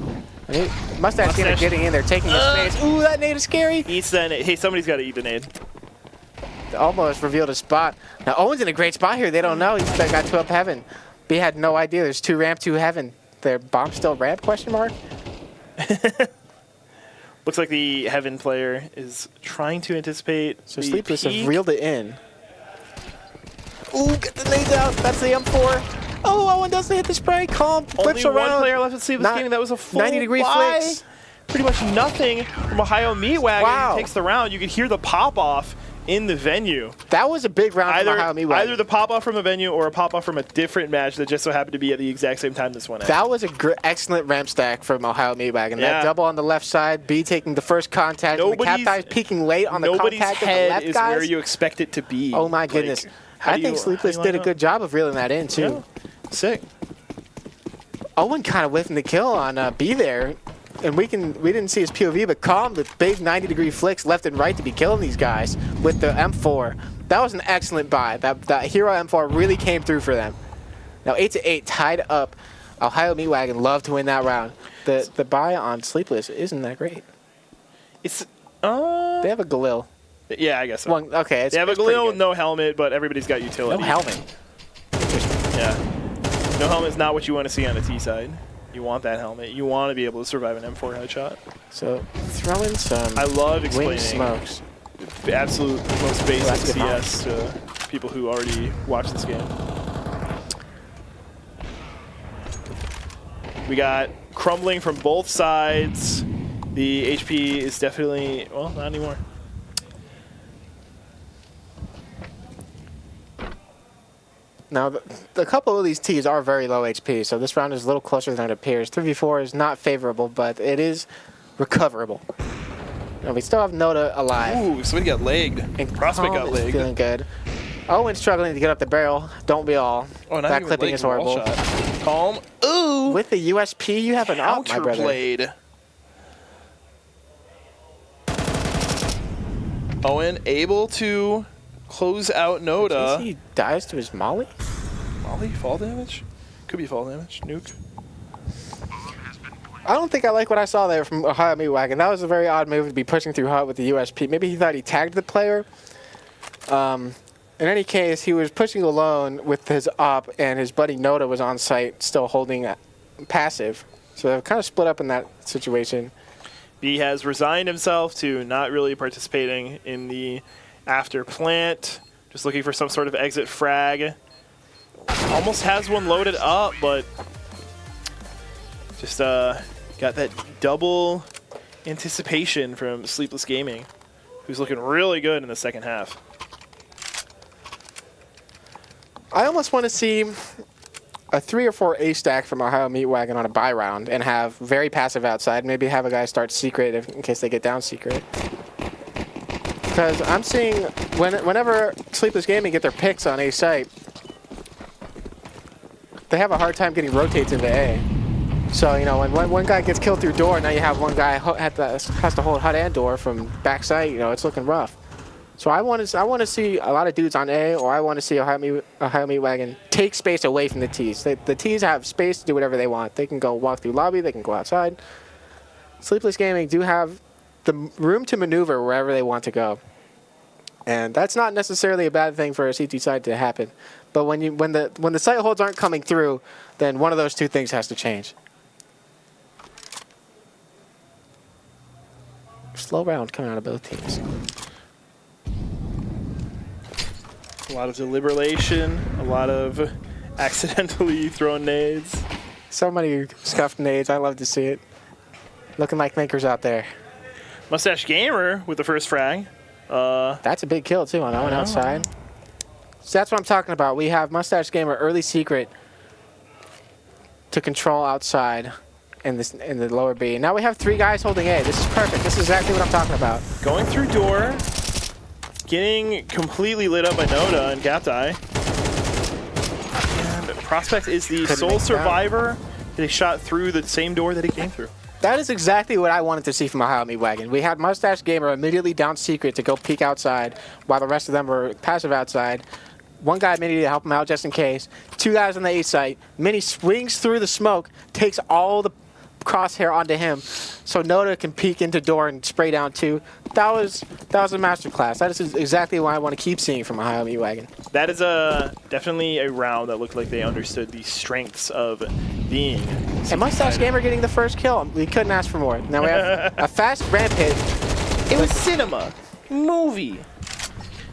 B: I mean, Mustache getting in there, taking the space. Ooh, that nade is scary.
A: Eats that nade. Hey, somebody's got to eat the nade.
B: Almost revealed a spot. Now, Owen's in a great spot here. They don't know. He's got 2 up Heaven. B had no idea. There's 2 ramp, 2 Heaven. Their bomb still ramp, question mark?
A: Looks like the Heaven player is trying to anticipate.
B: So Sleepless have reeled it in. Ooh, get the nades out. That's the M4. Oh, Owen doesn't hit the spray. Calm. Flips
A: Only
B: around.
A: one player left at Sleepless Gaming. That was a full
B: 90-degree
A: buy.
B: flicks.
A: Pretty much nothing from Ohio Meat Wagon.
B: Wow.
A: Takes the round. You could hear the pop-off in the venue.
B: That was a big round from Ohio Meat Wagon.
A: Either the pop-off from a venue or a pop-off from a different match that just so happened to be at the exact same time this one ended.
B: That was a excellent ramp stack from Ohio Meat Wagon.
A: Yeah.
B: That double on the left side, B taking the first contact, and the Captai peeking late on the contact of the left guys.
A: Nobody's head is where you expect it to be.
B: Oh my goodness. I think Sleepless did a good job of reeling that in too.
A: Yeah. Sick.
B: Owen kind of whiffing the kill on B there. And we didn't see his POV, but Calm with big 90-degree flicks left and right to be killing these guys with the M4. That was an excellent buy. That Hero M4 really came through for them. Now 8-8 tied up. Ohio Meat Wagon loved to win that round. The buy on Sleepless isn't that great.
A: It's
B: they have a Galil.
A: Yeah, I guess so.
B: Well, okay,
A: they have a Galil with no helmet, but everybody's got utility.
B: No helmet.
A: Yeah. No helmet's not what you want to see on the T side. You want that helmet. You want to be able to survive an M4 headshot.
B: So throwing some.
A: I love explaining
B: wing smokes.
A: The absolute most basic CS to people who already watch this game. We got crumbling from both sides. The HP is definitely, well, not anymore.
B: Now, a couple of these Ts are very low HP, so this round is a little closer than it appears. 3v4 is not favorable, but it is recoverable. Now, we still have Noda alive.
A: Ooh, somebody got legged.
B: And
A: Prospect got legged.
B: Feeling good. Owen's struggling to get up the barrel. Don't be all.
A: Oh,
B: that clipping is horrible.
A: Calm. Ooh.
B: With the USP, you have an out, my brother.
A: Counterplayed. Owen able to close out Noda.
B: He dies to his molly?
A: Molly? Fall damage? Could be fall damage. Nuke.
B: I don't think I like what I saw there from Ohio Meat Wagon. That was a very odd move to be pushing through hot with the USP. Maybe he thought he tagged the player. In any case, he was pushing alone with his op, and his buddy Noda was on site still holding passive. So they're kind of split up in that situation.
A: B has resigned himself to not really participating in the after plant, just looking for some sort of exit frag. Almost has one loaded up, but just got that double anticipation from Sleepless Gaming, who's looking really good in the second half.
B: I almost want to see a 3 or 4 A stack from Ohio Meat Wagon on a buy round and have very passive outside. Maybe have a guy start secret in case they get down secret. Because I'm seeing whenever Sleepless Gaming get their picks on A site, they have a hard time getting rotates into A. So, you know, when one guy gets killed through door, now you have one guy has to hold hut and door from backside. You know, it's looking rough. So I want to see a lot of dudes on A, or I want to see a high meat wagon take space away from the T's. The T's have space to do whatever they want. They can go walk through lobby. They can go outside. Sleepless Gaming do have the room to maneuver wherever they want to go. And that's not necessarily a bad thing for a CT side to happen. But when the site holds aren't coming through, then one of those two things has to change. Slow round coming out of both teams.
A: A lot of deliberation, a lot of accidentally thrown nades.
B: So many scuffed nades. I love to see it. Looking like thinkers out there.
A: Mustache Gamer with the first frag.
B: That's a big kill, too, on that one outside. So that's what I'm talking about. We have Mustache Gamer early secret to control outside in the lower B. Now we have 3 guys holding A. This is perfect. This is exactly what I'm talking about.
A: Going through door. Getting completely lit up by Noda and Gaptai. And Prospect is the sole survivor. They shot through the same door that he came through.
B: That is exactly what I wanted to see from Ohio Meat Wagon. We had Mustache Gamer immediately down secret to go peek outside while the rest of them were passive outside. One guy immediately to help him out just in case. 2 guys on the A site. Mini swings through the smoke, takes all the crosshair onto him, so Noda can peek into door and spray down 2. That was a masterclass. That is exactly what I want to keep seeing from Ohio Meat Wagon.
A: That is definitely a round that looked like they understood the strengths of being.
B: And Mustache Gamer getting the first kill. We couldn't ask for more. Now we have a fast ramp hit.
A: It was cinema, movie.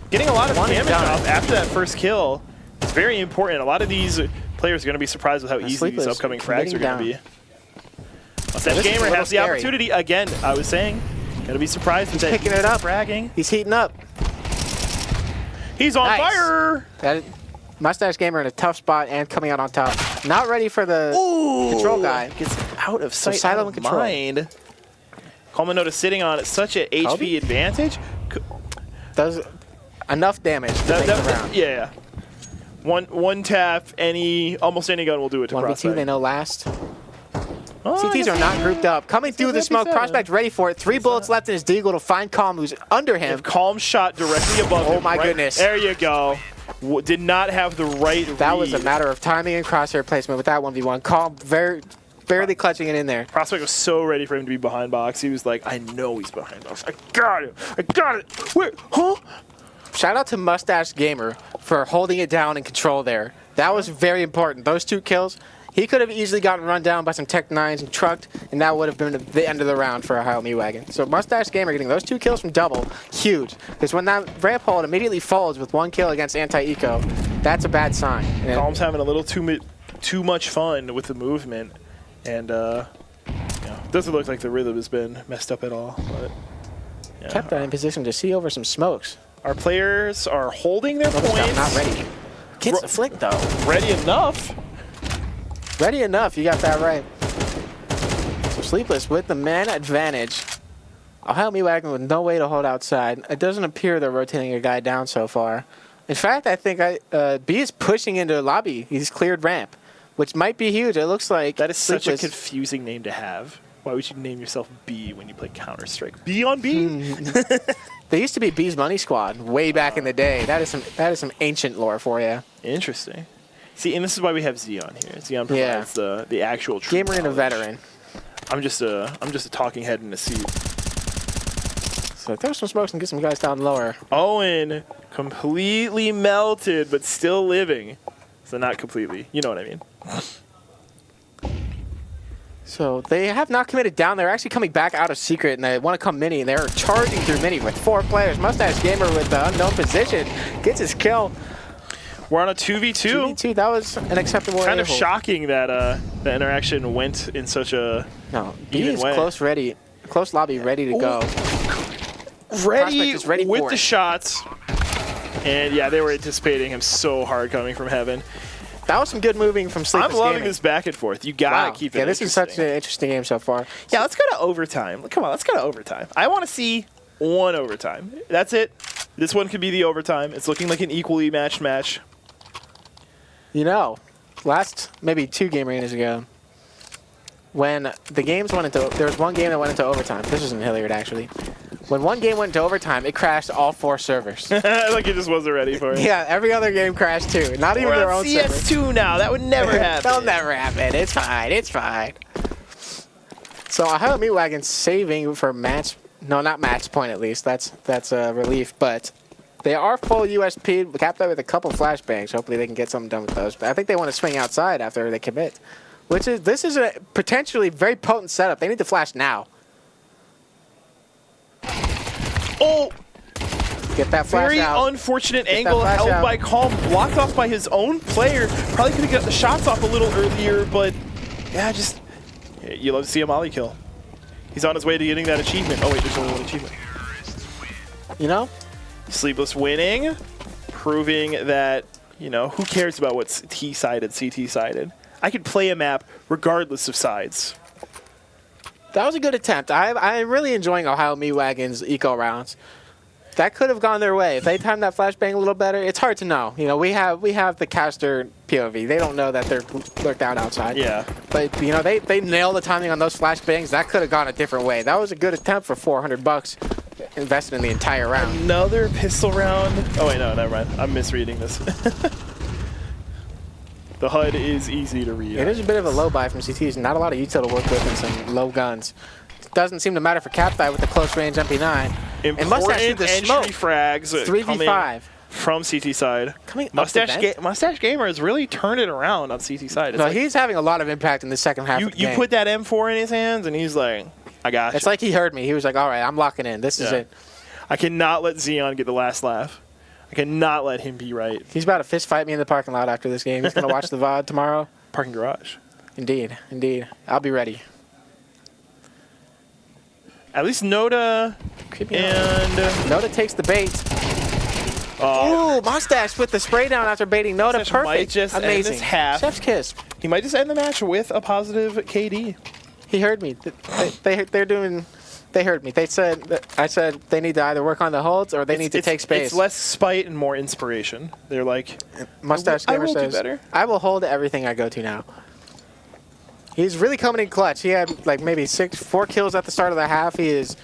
A: Getting a lot of damage off after that first kill is very important. A lot of these players are going to be surprised with how easy these upcoming frags are going to be. Mustache Gamer has the opportunity again. I was saying, gotta be surprised with that.
B: Picking it up,
A: fragging.
B: He's heating up.
A: He's on fire.
B: Mustache Gamer in a tough spot and coming out on top. Not ready for the control guy.
A: Gets out of sight,
B: so
A: out of mind. Coleman Noda sitting on such an HP advantage.
B: Does enough damage to make the round.
A: Yeah. One tap, almost any gun will do it to Prospect.
B: 1v2, they know last.
A: Oh,
B: CTs are not grouped up. Coming through the smoke, Prospect ready for it. 3 bullets left in his deagle to find Calm, who's under him.
A: Calm shot directly above him.
B: Oh my goodness.
A: There you go. Did not have the right read.
B: That was a matter of timing and crosshair placement with that 1v1. Calm barely clutching it in there.
A: Prospect was so ready for him to be behind box. He was like, I know he's behind box. I got it. I got it. Wait, huh?
B: Shout out to Mustache Gamer for holding it down in control there. That was very important. Those 2 kills. He could have easily gotten run down by some Tech 9s and trucked, and that would have been the end of the round for Ohio Meat Wagon. So Mustache Gamer getting those 2 kills from double, huge. Because when that ramp hold immediately folds with 1 kill against anti-eco, that's a bad sign.
A: Calm's having a little too much fun with the movement, and doesn't look like the rhythm has been messed up at all. But
B: kept that in position to see over some smokes.
A: Our players are holding their points.
B: Not ready. Gets the flick though.
A: Ready enough.
B: Ready enough, you got that right. So Sleepless with the man advantage. Ohio Meat Wagon with no way to hold outside. It doesn't appear they're rotating a guy down so far. In fact, I think B is pushing into lobby. He's cleared ramp, which might be huge. It looks like
A: that is such a confusing name to have. Why would you name yourself B when you play Counter-Strike? B on B?
B: They used to be B's Money Squad way back in the day. That is some ancient lore for you.
A: Interesting. See, and this is why we have Xeon here. Xeon provides the actual truth.
B: Gamer and a veteran.
A: I'm just a talking head in a seat.
B: So throw some smokes and get some guys down lower.
A: Owen completely melted, but still living. So not completely. You know what I mean.
B: So they have not committed down. They're actually coming back out of secret, and they want to come mini, and they're charging through mini with 4 players. Mustache Gamer with the unknown position gets his kill.
A: We're on a 2v2.
B: 2v2, that was an acceptable
A: kind of shocking that the interaction went in such a
B: B is way. Close lobby, ready to go.
A: Ready with the shots. And yeah, they were anticipating him so hard coming from heaven.
B: That was some good moving from Sleepless.
A: I'm loving this back and forth. You gotta keep it.
B: Yeah, this is such an interesting game so far.
A: Yeah, let's go to overtime. Come on, let's go to overtime. I want to see 1 overtime. That's it. This one could be the overtime. It's looking like an equally matched match.
B: You know, last maybe 2 game arenas ago, when the games went into, there was one game that went into overtime. This was in Hilliard, actually. When one game went into overtime, it crashed all 4 servers.
A: Like it just wasn't ready for it.
B: Yeah, every other game crashed too. Not even their own server.
A: CS2 now. That would never happen.
B: That'll never happen. It's fine. It's fine. So Ohio Meat Wagon saving for match. No, not match point at least. That's a relief. But they are full USP. Capped out with a couple flashbangs. Hopefully they can get something done with those. But I think they want to swing outside after they commit. This is a potentially very potent setup. They need to flash now.
A: Oh!
B: Get that flash
A: Very
B: out.
A: unfortunate angle held by Calm, blocked off by his own player. Probably could have got the shots off a little earlier, but yeah, just you love to see a molly kill. He's on his way to getting that achievement. Oh wait, there's only one achievement.
B: You know?
A: Sleepless winning, proving that, you know, who cares about what's T-sided, CT-sided. I could play a map regardless of sides.
B: That was a good attempt. I'm really enjoying Ohio Meat Wagon's eco rounds. That could have gone their way. If they timed that flashbang a little better, it's hard to know. You know, we have the caster POV. They don't know that they're lurked out outside.
A: Yeah.
B: But, you know, they nailed the timing on those flashbangs. That could have gone a different way. That was a good attempt for $400 invested in the entire round.
A: Another pistol round. Oh, wait, no, never mind. I'm misreading this. The HUD is easy to read.
B: It is a bit of a low buy from CTs. Not a lot of util to work with and some low guns. It doesn't seem to matter for Captai with the close range MP9.
A: Important
B: the
A: entry
B: smoke.
A: frags
B: 3v5
A: from CT side. Mustache Gamer has really turned it around on CT side.
B: No, like, he's having a lot of impact in the second half of the game.
A: You put that M4 in his hands, and he's like, I got you.
B: It's like he heard me. He was like, all right, I'm locking in. This is it.
A: I cannot let Xeon get the last laugh. I cannot let him be right.
B: He's about to fist fight me in the parking lot after this game. He's going to watch the VOD tomorrow.
A: Parking garage.
B: Indeed, indeed. I'll be ready.
A: At least Noda
B: Noda takes the bait. Ooh, Mustache with the spray down after baiting Noda.
A: Mustache
B: Perfect.
A: might just
B: amazing.
A: End this half.
B: Chef's kiss.
A: He might just end the match with a positive KD.
B: He heard me. They heard me. I said they need to either work on the holds or they need to take space.
A: It's less spite and more inspiration. They're like,
B: Mustache Gamer says,
A: do better.
B: I will hold everything I go to now. He's really coming in clutch. He had like maybe 4 kills at the start of the half. He has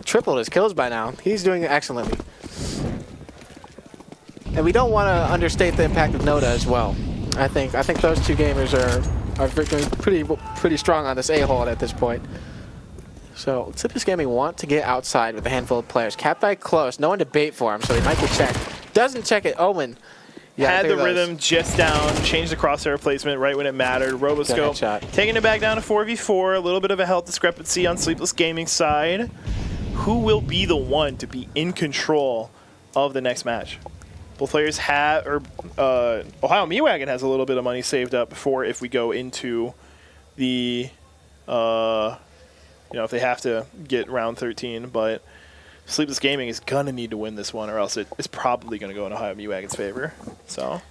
B: tripled his kills by now. He's doing excellently. And we don't want to understate the impact of Noda as well. I think those two gamers are pretty strong on this A-hold at this point. So Sleepless Gaming want to get outside with a handful of players. Captai close, no one to bait for him, so he might get checked. Doesn't check it. Owen.
A: Had the rhythm just down, changed the crosshair placement right when it mattered. Roboscope taking it back down to 4v4. A little bit of a health discrepancy on Sleepless Gaming's side. Who will be the one to be in control of the next match? Both players have, or Ohio Meat Wagon has a little bit of money saved up for if we go into the, if they have to get round 13, but Sleepless Gaming is going to need to win this one or else it's probably going to go in Ohio Meat Wagon's favor. So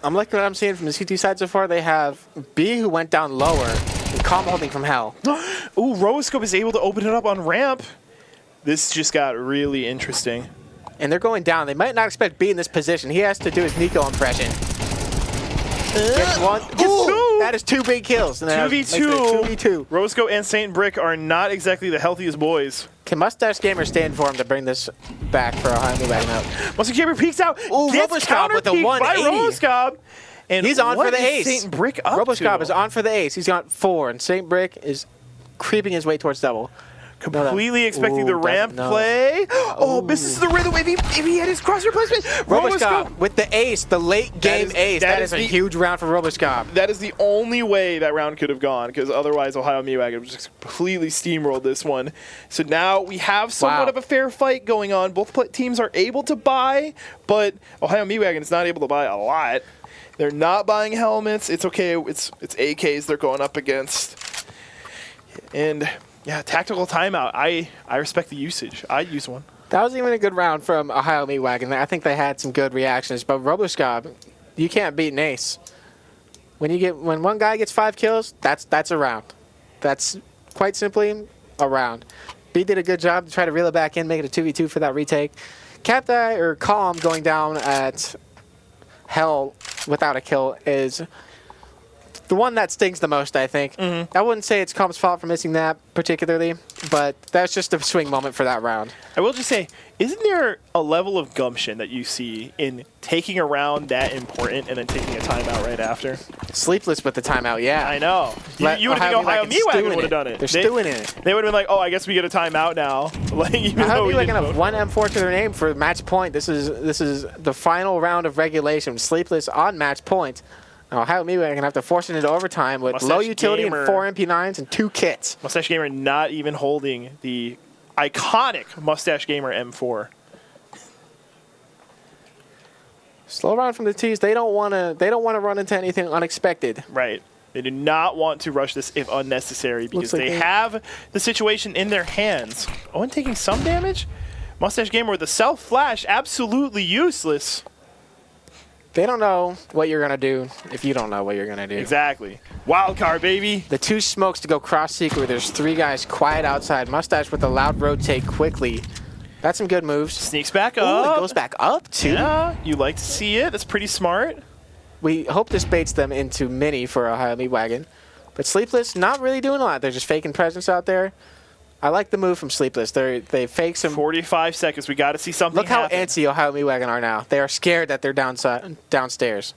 B: I'm liking what I'm seeing from the CT side so far. They have B, who went down lower, and Calm holding from hell.
A: Ooh, Roboscope is able to open it up on ramp. This just got really interesting.
B: And they're going down. They might not expect B in this position. He has to do his Nico impression. Gets one. Gets two. That is 2 big kills.
A: 2v2.
B: 2v2.
A: Roboscope and Saint Brick are not exactly the healthiest boys.
B: Can Mustache Gamer stand for him to bring this back for Ohio Meat Wagon out?
A: Mustache Gamer peeks out.
B: Ooh, Roboscope with the 180.
A: Roboscope. And
B: he's on for the ace.
A: Saint Brick up
B: Roboscope is on for the ace. He's got 4, and Saint Brick is creeping his way towards double.
A: Completely expecting the ramp play. Oh, misses the rhythm. If he had his crosshair placement.
B: Roboscope with the ace, the late game ace. That is a huge round for Roboscope.
A: That is the only way that round could have gone, because otherwise Ohio Meat Wagon just completely steamrolled this one. So now we have somewhat of a fair fight going on. Both teams are able to buy, but Ohio Meat Wagon is not able to buy a lot. They're not buying helmets. It's okay. It's AKs they're going up against. And yeah, tactical timeout. I respect the usage. I'd use one.
B: That was even a good round from Ohio Meat Wagon. I think they had some good reactions. But Roboscope, you can't beat an ace. When one guy gets 5 kills, that's a round. That's quite simply a round. B did a good job to try to reel it back in, make it a 2v2 for that retake. Captai or Calm going down at hell without a kill is the one that stings the most, I think. I wouldn't say it's Comp's fault for missing that particularly, but that's just a swing moment for that round.
A: I will just say, isn't there a level of gumption that you see in taking a round that important and then taking a timeout right after?
B: Sleepless with the timeout, yeah.
A: I know. You would think Ohio Me Wagon would have done it.
B: They're stewing in it.
A: They would have been like, oh, I guess we get a timeout now. Like, even
B: Ohio
A: though
B: Me
A: we
B: Wagon
A: didn't
B: have
A: vote.
B: one M4 to their name for match point. This is the final round of regulation. Sleepless on match point. Now, Ohio Me Wagon have to force it into overtime with
A: Mustache
B: low utility
A: Gamer.
B: and 4 MP9s and 2 kits.
A: Mustache Gamer not even holding the iconic Mustache Gamer M4.
B: Slow round from the T's. They don't want to run into anything unexpected.
A: Right. They do not want to rush this if unnecessary because
B: like
A: they have the situation in their hands. Owen taking some damage? Mustache Gamer with a self-flash, absolutely useless.
B: They don't know what you're going to do if you don't know what you're going to do.
A: Exactly. Wild card, baby.
B: The 2 smokes to go cross secret. There's 3 guys quiet outside. Mustache with a loud rotate quickly. That's some good moves.
A: Sneaks back
B: Ooh,
A: up.
B: it goes back up too.
A: Yeah, you like to see it. That's pretty smart.
B: We hope this baits them into mini for Ohio Me Wagon. But Sleepless, not really doing a lot. They're just faking presence out there. I like the move from Sleepless. They fake some.
A: 45 seconds. We got to see something
B: Look how
A: happen.
B: antsy Ohio Me Wagon are now. They are scared that they're downstairs.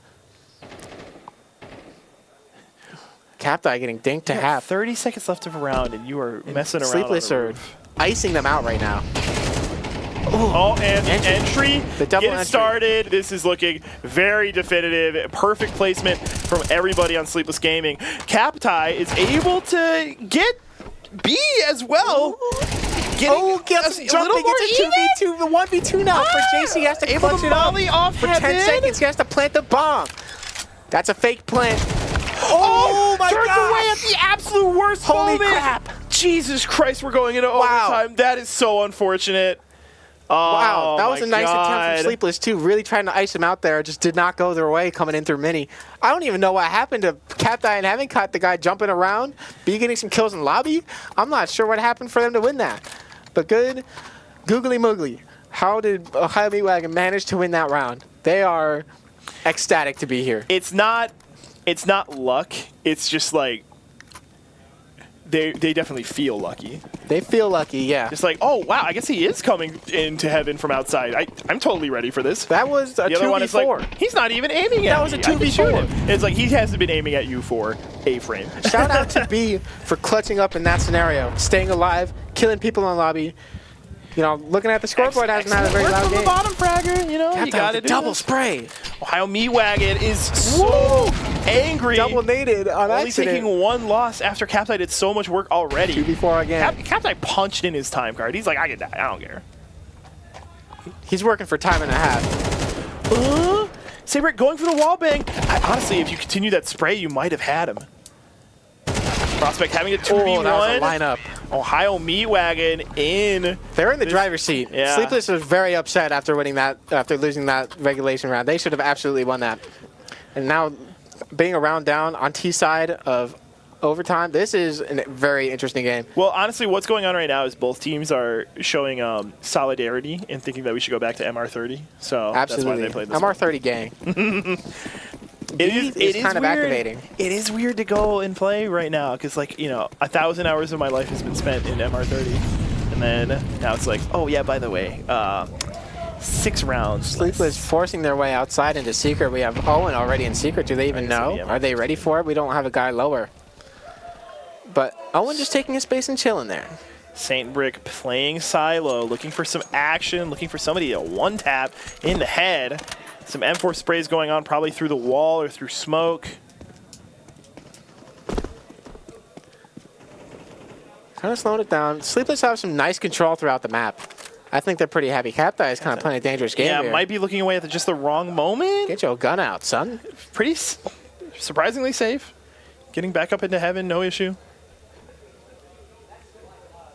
B: Captai getting dinked to half.
A: 30 seconds left of a round, and you are messing around.
B: Sleepless
A: on the
B: are
A: roof.
B: icing them out right now.
A: Oh, and entry.
B: The double
A: Get
B: entry.
A: started. This is looking very definitive. Perfect placement from everybody on Sleepless Gaming. Captai is able to get B as well.
B: Gets
A: a
B: jumping.
A: little more
B: It's a 2v2, the 1v2 now for JC. He has to
A: able
B: clutch
A: to
B: it up.
A: volley off
B: For 10
A: heaven.
B: seconds, he has to plant the bomb. That's a fake plant. Oh my
A: turns
B: God.
A: away at the absolute worst
B: Holy
A: moment.
B: crap.
A: Jesus Christ, we're going into
B: Wow.
A: overtime. That is so unfortunate.
B: Wow, that was
A: my
B: a nice attempt
A: God.
B: from Sleepless, too. Really trying to ice him out there. Just did not go their way coming in through mini. I don't even know what happened to Captai and having caught the guy jumping around. B getting some kills in lobby. I'm not sure what happened for them to win that. But good. Googly moogly. How did Ohio Me Wagon manage to win that round? They are ecstatic to be here.
A: It's not luck. It's just like they definitely feel lucky.
B: They feel lucky, yeah.
A: Just like, oh wow, I guess he is coming into heaven from outside. I'm totally ready for this.
B: That was a
A: The other one is
B: 2v4.
A: like, he's not even aiming at
B: That was
A: me.
B: a
A: I can
B: 2v4.
A: shoot him. It's like he hasn't been aiming at you for a frame.
B: Shout out to B for clutching up in that scenario, staying alive, killing people in lobby. You know, looking at the scoreboard hasn't had a very loud
A: from
B: game.
A: the bottom fragger, you know, you
B: Captain
A: got
B: with
A: to
B: a double spray.
A: Ohio Me Wagon is so angry.
B: Double naded on
A: Only
B: accident.
A: taking one loss after Captai did so much work already.
B: 2v4 again.
A: Captai punched in his time card. He's like, I get that. I don't care.
B: He's working for time and a half.
A: Saber going for the wall bang. Honestly, if you continue that spray, you might have had him. Prospect having a 2v1.
B: Oh, that was a lineup.
A: Ohio Me Wagon in.
B: They're in the driver's seat.
A: Yeah.
B: Sleepless was very upset after winning that, after losing that regulation round. They should have absolutely won that. And now, being a round down on T side of overtime, this is a very interesting game.
A: Well, honestly, what's going on right now is both teams are showing solidarity and thinking that we should go back to MR30. So
B: Absolutely.
A: that's why they played this one.
B: MR30 gang.
A: It is
B: kind of
A: weird.
B: activating.
A: It is weird to go and play right now because, like, you know, 1,000 hours of my life has been spent in MR30, and then now it's like, oh yeah, by the way, 6 rounds.
B: Sleepless forcing their way outside into secret. We have Owen already in secret. Do they even know?
A: Yeah.
B: Are they ready for it? We don't have a guy lower. But Owen just taking his space and chilling there.
A: Saint Brick playing silo, looking for some action, looking for somebody to one tap in the head. Some M4 sprays going on, probably through the wall or through smoke.
B: Kind of slowing it down. Sleepless have some nice control throughout the map. I think they're pretty happy. Captai is kind of playing a dangerous game
A: Yeah,
B: here.
A: might be looking away at just the wrong moment.
B: Get your gun out, son.
A: Pretty surprisingly safe. Getting back up into heaven, no issue.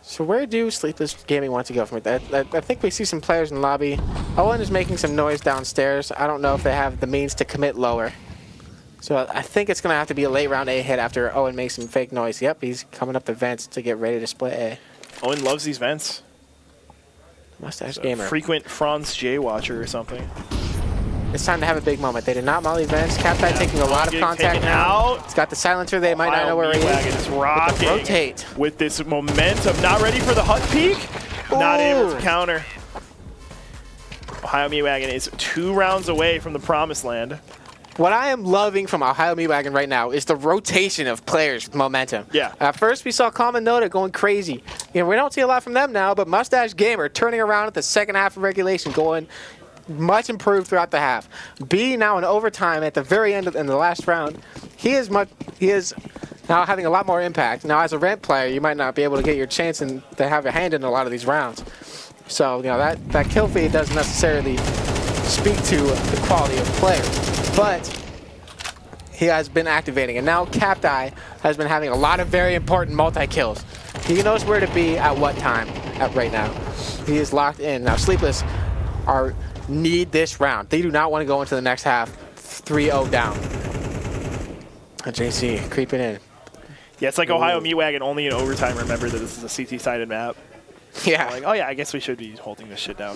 B: So where do Sleepless Gaming want to go from it? I think we see some players in the lobby. Owen is making some noise downstairs. I don't know if they have the means to commit lower. So I think it's going to have to be a late round A hit after Owen makes some fake noise. Yep, he's coming up the vents to get ready to split A.
A: Owen loves these vents.
B: Mustache Gamer.
A: Frequent Franz J watcher or something.
B: it's time to have a big moment. They did not molly Vents. Captai taking a lot of contact now. It's got the silencer. They might not know where he is.
A: Rocking
B: rotate
A: with this momentum. Not ready for the hut peek. Not able to counter. Ohio Wagon is 2 rounds away from the promised land.
B: What I am loving from Ohio Wagon right now is the rotation of players with momentum.
A: Yeah.
B: At first, we saw Common Noda going crazy. You know, we don't see a lot from them now, but Mustache Gamer turning around at the second half of regulation, going much improved throughout the half. B now in overtime at the very end in the last round. He is now having a lot more impact. Now, as a ramp player, you might not be able to get your chance to have a hand in a lot of these rounds. So, you know, that kill feed doesn't necessarily speak to the quality of player, but he has been activating. And now Captai has been having a lot of very important multi-kills. He knows where to be at what time right now. He is locked in. Now, Sleepless need this round. They do not want to go into the next half 3-0 down. And JC creeping in.
A: Yeah, it's like Ohio Wagon only in overtime. Remember that this is a CT-sided map.
B: Yeah.
A: Like, oh yeah, I guess we should be holding this shit down.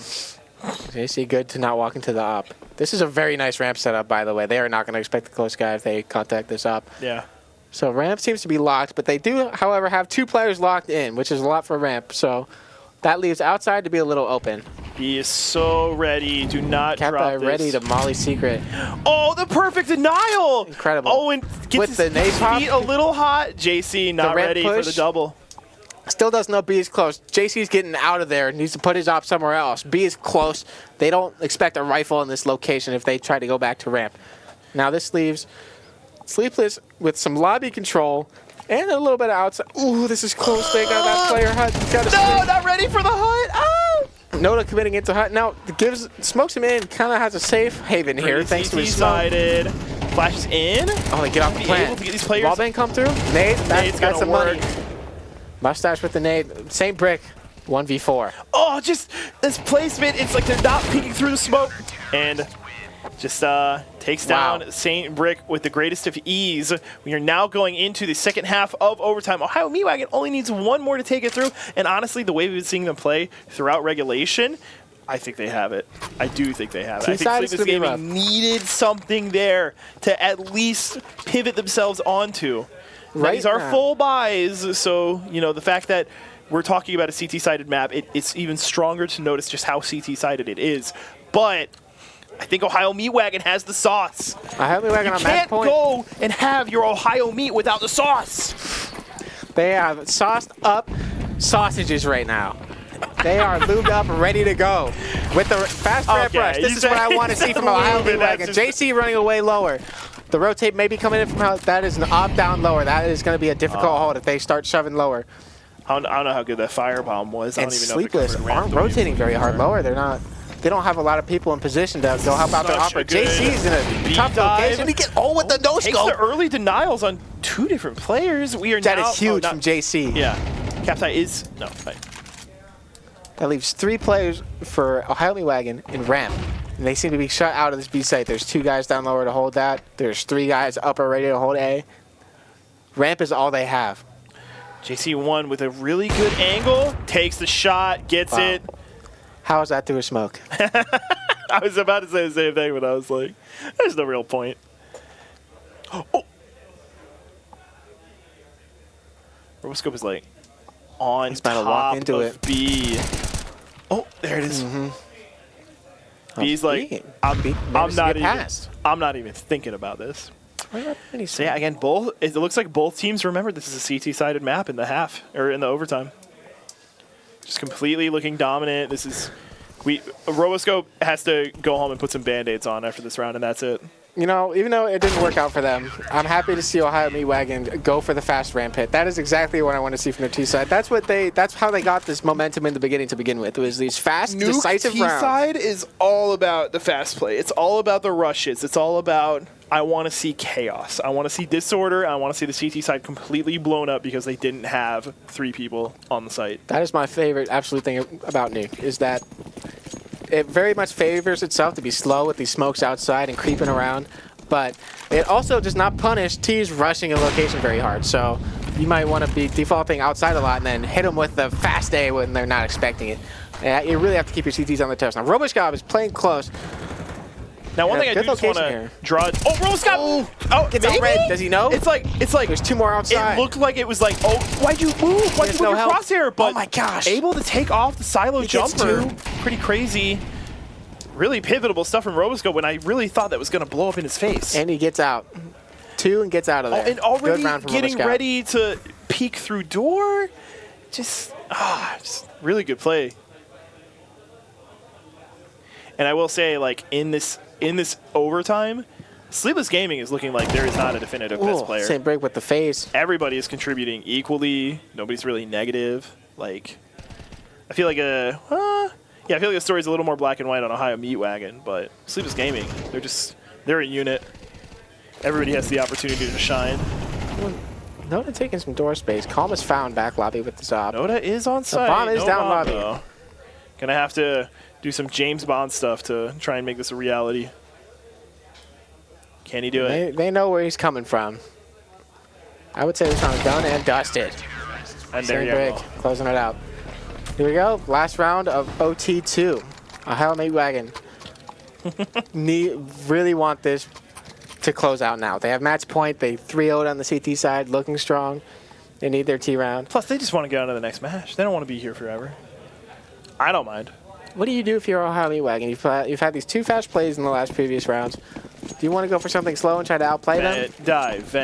B: JC good to not walk into the op. This is a very nice ramp setup, by the way. They are not going to expect the close guy if they contact this op.
A: Yeah.
B: So ramp seems to be locked, but they do, however, have 2 players locked in, which is a lot for ramp. So that leaves outside to be a little open.
A: He is so ready. Do not drop this.
B: Ready to molly secret.
A: Oh, the perfect denial!
B: Incredible.
A: Oh, and gets
B: with
A: his feet a little hot. JC not ready for the double.
B: Still doesn't know B is close. JC's getting out of there. Needs to put his op somewhere else. B is close. They don't expect a rifle in this location if they try to go back to ramp. Now this leaves Sleepless with some lobby control and a little bit of outside. Ooh, this is close. They got that player hut.
A: No, not ready for the hut. Oh!
B: Noda committing into hut. Now smokes him in. Kind of has a safe haven here thanks to his smoke.
A: Flashes in.
B: Oh, they get off the plant.
A: Able to get these players.
B: Wallbang come through. Nade. That's the money. Mustache with the nade. Same brick. 1v4.
A: Oh, just this placement. It's like they're not peeking through the smoke. And just takes down Saint Brick with the greatest of ease. We are now going into the second half of overtime. Ohio Wagon only needs 1 more to take it through. And honestly, the way we've been seeing them play throughout regulation, I think they have it. I do think they have it. I think Sleepless Gaming needed something there to at least pivot themselves onto. Right. These are full buys, so you know the fact that we're talking about a CT-sided map, it's even stronger to notice just how CT-sided it is. But I think Ohio Wagon has the sauce.
B: Ohio Wagon on match point.
A: You can't go and have your Ohio meat without the sauce.
B: They have sauced up sausages right now. They are lubed up, ready to go. With the fast ramp rush, this is what I want to see from Ohio Wagon. JC running away lower. The rotate may be coming in from out. That is an up, down, lower. That is going to be a difficult hold if they start shoving lower.
A: I don't know how good that firebomb was.
B: And Sleepless aren't rotating very hard lower. They're not. They don't have a lot of people in position to go help out their opera. JC's in a tough location. He get with the no scope.
A: Takes the early denials on 2 different players. We are
B: that is huge from JC.
A: Yeah, Captai is fine.
B: That leaves 3 players for Ohio Wagon in ramp. And they seem to be shut out of this B site. There's 2 guys down lower to hold that. There's 3 guys upper ready to hold A. Ramp is all they have.
A: JC1 with a really good angle. Takes the shot, gets it.
B: How is that through a smoke?
A: I was about to say the same thing, but I was like, there's no real point. Oh! Roboscope is like on
B: He's about
A: top
B: to walk into
A: of B. Oh, there it is. B's like, I'm not even thinking about this. So yeah, again, it looks like both teams remember this is a CT-sided map in the half or in the overtime. Just completely looking dominant. This is Roboscope has to go home and put some band-aids on after this round, and that's it.
B: You know, even though it didn't work out for them, I'm happy to see Ohio Wagon go for the fast ramp hit. That is exactly what I want to see from their T-side. That's how they got this momentum in the beginning to begin with. It was these fast, decisive rounds.
A: T-side is all about the fast play. It's all about the rushes. It's all about, I want to see chaos. I want to see disorder. I want to see the CT side completely blown up because they didn't have 3 people on the site.
B: That is my favorite absolute thing about Nuke, is that it very much favors itself to be slow with these smokes outside and creeping around, but it also does not punish T's rushing a location very hard. So you might want to be defaulting outside a lot and then hit them with the fast A when they're not expecting it. You really have to keep your CTs on the toes. Now, Roboscope is playing close.
A: Now, one thing I do just want to draw. Oh, Rose got. Oh,
B: gets out red. Does he know?
A: It's like
B: there's 2 more outside.
A: It looked like it was like, oh, why'd you move? Why'd you move your crosshair? But
B: oh my gosh,
A: able to take off the silo jumper. Pretty crazy. Really pivotal stuff from Roboscope when I really thought that was going to blow up in his face.
B: And he gets out. 2 and gets out of there.
A: And already
B: Good round from
A: getting
B: Roboscope.
A: ready to peek through door. Just really good play. And I will say, like, in this overtime, Sleepless Gaming is looking like there is not a definitive best player.
B: Same break with the face.
A: Everybody is contributing equally. Nobody's really negative. Like, I feel like I feel like the story's a little more black and white on Ohio Meat Wagon, but Sleepless Gaming, they're a unit. Everybody has the opportunity to shine.
B: Noda taking some door space. Calm is found back lobby with the Zob.
A: Noda is on site.
B: The bomb is down lobby.
A: Though. Gonna have to do some James Bond stuff to try and make this a reality. Can he do it?
B: They know where he's coming from. I would say this round is done and dusted.
A: And there you go.
B: Closing it out. Here we go. Last round of OT2. Ohio Meat Wagon. Really want this to close out now. They have match point. They 3-0'd on the CT side, looking strong. They need their T round.
A: Plus, they just want to get on to the next match. They don't want to be here forever. I don't mind.
B: What do you do if you're Ohio Meat Wagon? You've had these 2 fast plays in the last previous rounds. Do you want to go for something slow and try to outplay them?
A: Dive.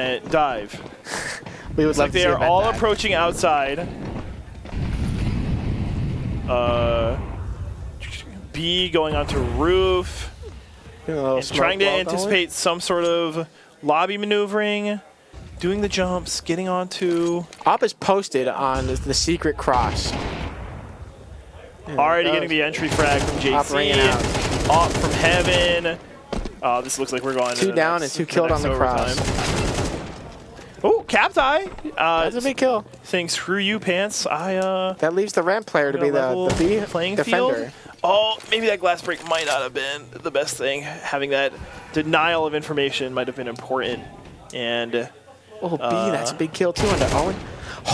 B: We would love to see
A: they are all
B: dive.
A: approaching outside. B going onto roof. And trying to anticipate some sort of lobby maneuvering, doing the jumps, getting onto.
B: Op is posted on the secret cross.
A: Already getting the entry frag from JC. Op from heaven. This looks like we're going
B: 2 down and 2 killed on the cross.
A: Oh, Captai.
B: That's a big kill.
A: Saying screw you, pants.
B: That leaves the ramp player to be the B
A: playing
B: defender.
A: Field. Oh, maybe that glass break might not have been the best thing. Having that denial of information might have been important. And
B: B, that's a big kill too under Owen.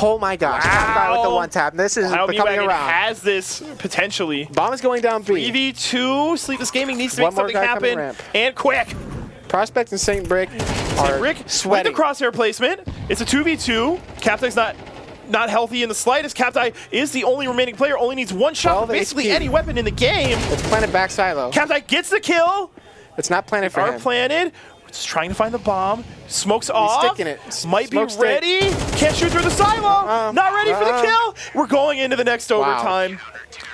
B: Oh my gosh!
A: Wow.
B: With the 1-tap. This is becoming a round.
A: Has this potentially.
B: Bomb is going down B.
A: 3v2. Sleepless Gaming needs to make something happen. And quick.
B: Prospect and Saint Brick are sweating.
A: With the crosshair placement, it's a 2v2. Captai's not healthy in the slightest. Captai is the only remaining player. Only needs 1 shot for basically any weapon in the game.
B: It's planted back silo.
A: Captai gets the kill.
B: It's not planted for him.
A: Planted. Just trying to find the bomb. Smokes off.
B: He's sticking it.
A: Might be ready. Can't shoot through the silo. Not ready for the kill. We're going into the next overtime.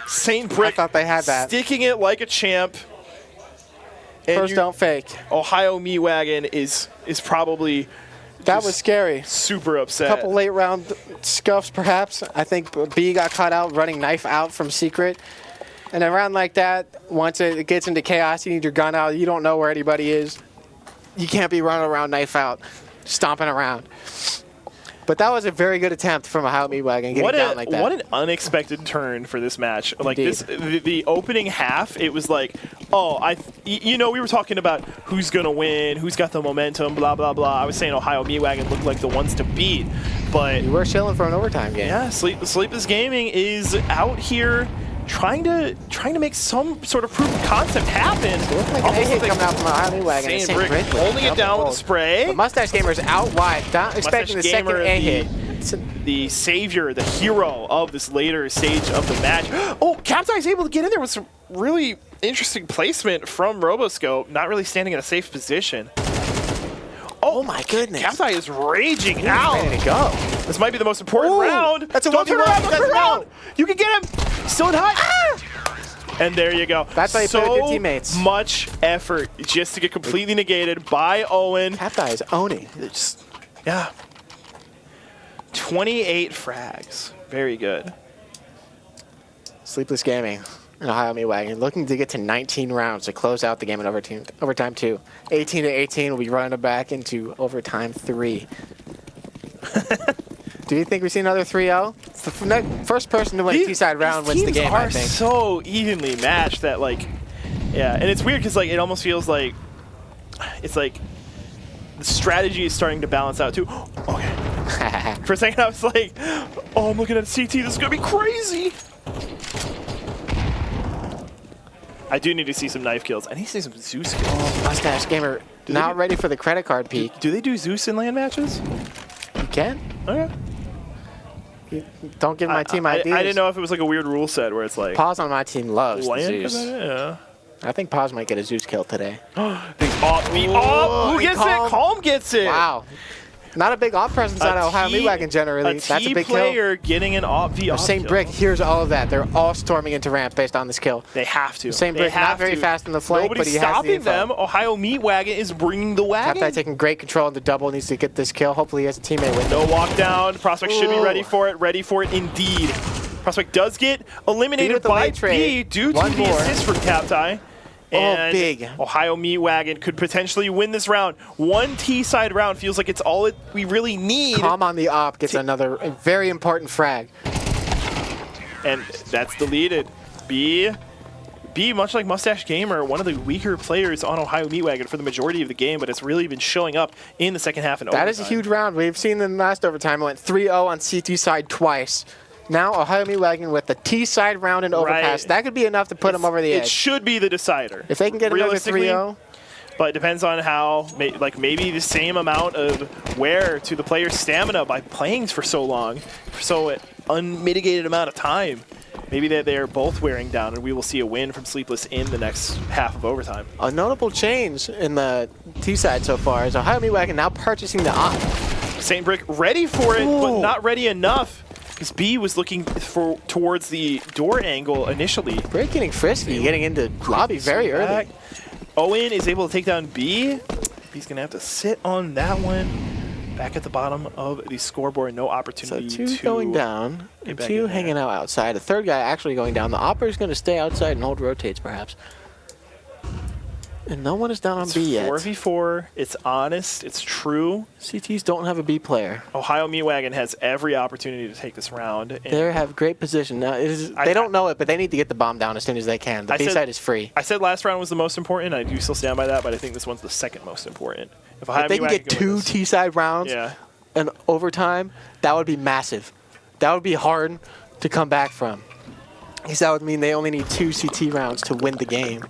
A: Saint Brick.
B: I thought they had that.
A: Sticking it like a champ.
B: First don't fake.
A: Ohio Meat Wagon is probably.
B: That was scary.
A: Super upset.
B: A couple late round scuffs, perhaps. I think B got caught out running knife out from secret. And a round like that, once it gets into chaos, you need your gun out. You don't know where anybody is. You can't be running around knife out, stomping around. But that was a very good attempt from Ohio Meat Wagon getting down like that.
A: What an unexpected turn for this match. Like
B: Indeed.
A: the opening half, it was like, we were talking about who's going to win, who's got the momentum, blah, blah, blah. I was saying Ohio Meat Wagon looked like the ones to beat. But
B: you were chilling for an overtime game.
A: Yeah, Sleepless Gaming is out here trying to make some sort of proof of concept happen.
B: It looked like an A-hit coming out from Ohio Meat Wagon.
A: Saint Brick holding it down with the spray.
B: The Mustache Gamer's out wide, not expecting the second A-hit.
A: The savior, the hero of this later stage of the match. Oh, Captai's able to get in there with some really interesting placement from Roboscope, not really standing in a safe position.
B: Oh my goodness.
A: Captai is raging out.
B: Ready to go.
A: This might be the most important round.
B: That's a
A: Don't turn around, don't turn around.
B: No.
A: You can get him. Still in high. And there you go.
B: That's how you play with your teammates.
A: So much effort just to get completely negated by Owen.
B: Captai is owning.
A: It's, yeah. 28 frags. Very good.
B: Sleepless Gaming and Ohio Meat Wagon looking to get to 19 rounds to close out the game in overtime 2. 18-18 will be running it back into overtime 3. Do you think we see another 3-0? It's the first person to win a T-side round wins the game, I think.
A: These teams are so evenly matched that, like, yeah. And it's weird because, like, it almost feels like it's like the strategy is starting to balance out, too. Okay. For a second, I was like, oh, I'm looking at CT. This is going to be crazy. I do need to see some knife kills. I need to see some Zeus kills.
B: Oh, Mustache Gamer not ready for the credit card peak.
A: Do they do Zeus in LAN matches?
B: You can.
A: Okay.
B: Don't give my team ideas.
A: I didn't know if it was like a weird rule set where it's like...
B: Pause on my team loves
A: LAN
B: Zeus.
A: Yeah.
B: I think Pause might get a Zeus kill today.
A: Who gets it? Calm gets it.
B: Wow. Not a big off presence on Ohio Meat Wagon generally. That's a big
A: player
B: kill.
A: Getting an off v off
B: Same
A: kill.
B: Brick hears all of that. They're all storming into ramp based on this kill.
A: They have to.
B: Same Brick not very fast in the flank, but he has the info.
A: Nobody's stopping them. Ohio Meat Wagon is bringing the wagon.
B: Captai taking great control of the double. Needs to get this kill. Hopefully he has a teammate with him.
A: No walk down. Prospect should be ready for it. Ready for it indeed. Prospect does get eliminated by B due to the assist from Captai. And
B: big.
A: Ohio Meat Wagon could potentially win this round. One T-side round feels like it's all we really need.
B: Calm on the op gets another very important frag.
A: And that's deleted. B, much like Mustache Gamer, one of the weaker players on Ohio Meat Wagon for the majority of the game, but it's really been showing up in the second half and overtime.
B: That is a huge round. We've seen in the last overtime it went 3-0 on CT side twice. Now Ohio Meat Wagon with the T side round and overpass. That could be enough to put them over the edge.
A: It should be the decider.
B: If they can get another 3-0.
A: But it depends on how, like maybe the same amount of wear to the player's stamina by playing for so long, for so unmitigated amount of time. Maybe they're both wearing down, and we will see a win from Sleepless in the next half of overtime.
B: A notable change in the T side so far is Ohio Meat Wagon now purchasing the op.
A: St. Brick ready for it, but not ready enough. Because B was looking towards the door angle initially.
B: Brick getting frisky, getting into lobby very early.
A: Owen is able to take down B. B's going to have to sit on that one. Back at the bottom of the scoreboard, no opportunity
B: so two going down, and two hanging out outside. The third guy actually going down. The opper is going to stay outside and hold rotates, perhaps. And no one is down on B yet.
A: 4v4. It's honest. It's true.
B: CTs don't have a B player.
A: Ohio Meat Wagon has every opportunity to take this round.
B: They have great position. Now, they don't know it, but they need to get the bomb down as soon as they can. The B side is free.
A: I said last round was the most important. I do still stand by that, but I think this one's the second most important.
B: If they can get two T-side rounds and overtime, that would be massive. That would be hard to come back from. Because that would mean they only need 2 CT rounds to win the game.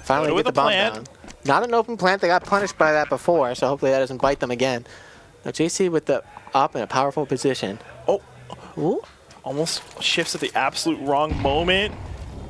B: Finally get the bomb down. Not an open plant. They got punished by that before, so hopefully that doesn't bite them again. Now JC with the up in a powerful position.
A: Ooh. Almost shifts at the absolute wrong moment,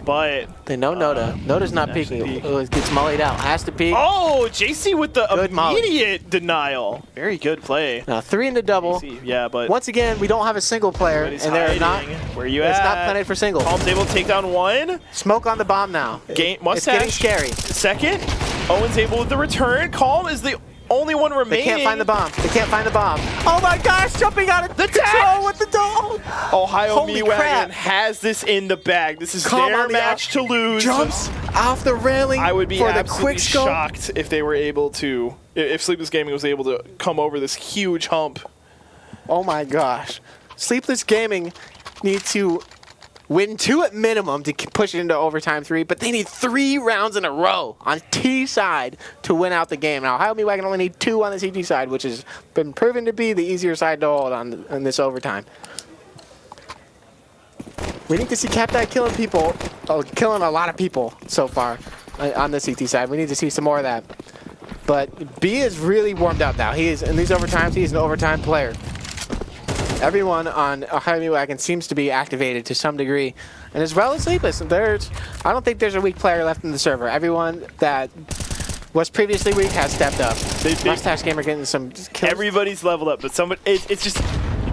A: but...
B: They know Noda. Noda's not peeking. It gets mullied out. Has to peek.
A: Oh, JC with the immediate denial. Very good play.
B: Now 3 in the double.
A: JC, yeah, but...
B: Once again, we don't have a single player, and they're not...
A: Where you
B: it's
A: at?
B: not planted for single.
A: Calm's able to take down one.
B: Smoke on the bomb now.
A: Mustache.
B: It's getting scary.
A: Second. Owen's able with the return. Calm is the only one remaining.
B: They can't find the bomb. They can't find the bomb. Oh my gosh, jumping out of the control with the dog.
A: Ohio Meat Wagon has this in the bag. This is their match to lose.
B: Jumps off the railing.
A: I would be
B: for
A: absolutely
B: the quick scope.
A: shocked if they were able to, if Sleepless Gaming was able to come over this huge hump.
B: Oh my gosh. Sleepless Gaming need to win 2 at minimum to push it into overtime 3, but they need 3 rounds in a row on T side to win out the game. Now, Ohio Meat Wagon only need 2 on the CT side, which has been proven to be the easier side to hold on this overtime. We need to see Captai killing people, killing a lot of people so far on the CT side. We need to see some more of that. But B is really warmed up now. He is in these overtimes. He's an overtime player. Everyone on Ohio Meat Wagon seems to be activated to some degree, and as well as Sleepless. I don't think there's a weak player left in the server. Everyone that was previously weak has stepped up. Mustache Gamer getting some kills.
A: Everybody's leveled up, but it's just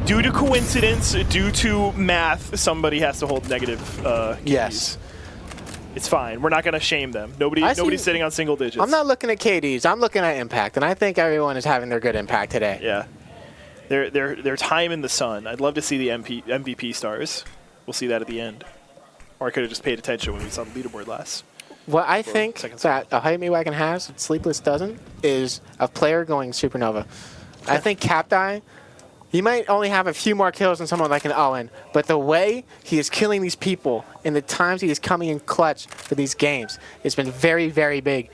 A: due to coincidence, due to math, somebody has to hold negative keys.
B: Yes.
A: It's fine. We're not going to shame them. Nobody's sitting on single digits.
B: I'm not looking at KDs. I'm looking at impact, and I think everyone is having their good impact today.
A: Yeah. Their time in the sun. I'd love to see the MVP stars. We'll see that at the end. Or I could have just paid attention when we saw the leaderboard last.
B: What I think that Ohio Meat Wagon has, that Sleepless doesn't, is a player going supernova. I think Captai, he might only have a few more kills than someone like an Owen, but the way he is killing these people and the times he is coming in clutch for these games, it's been very, very big.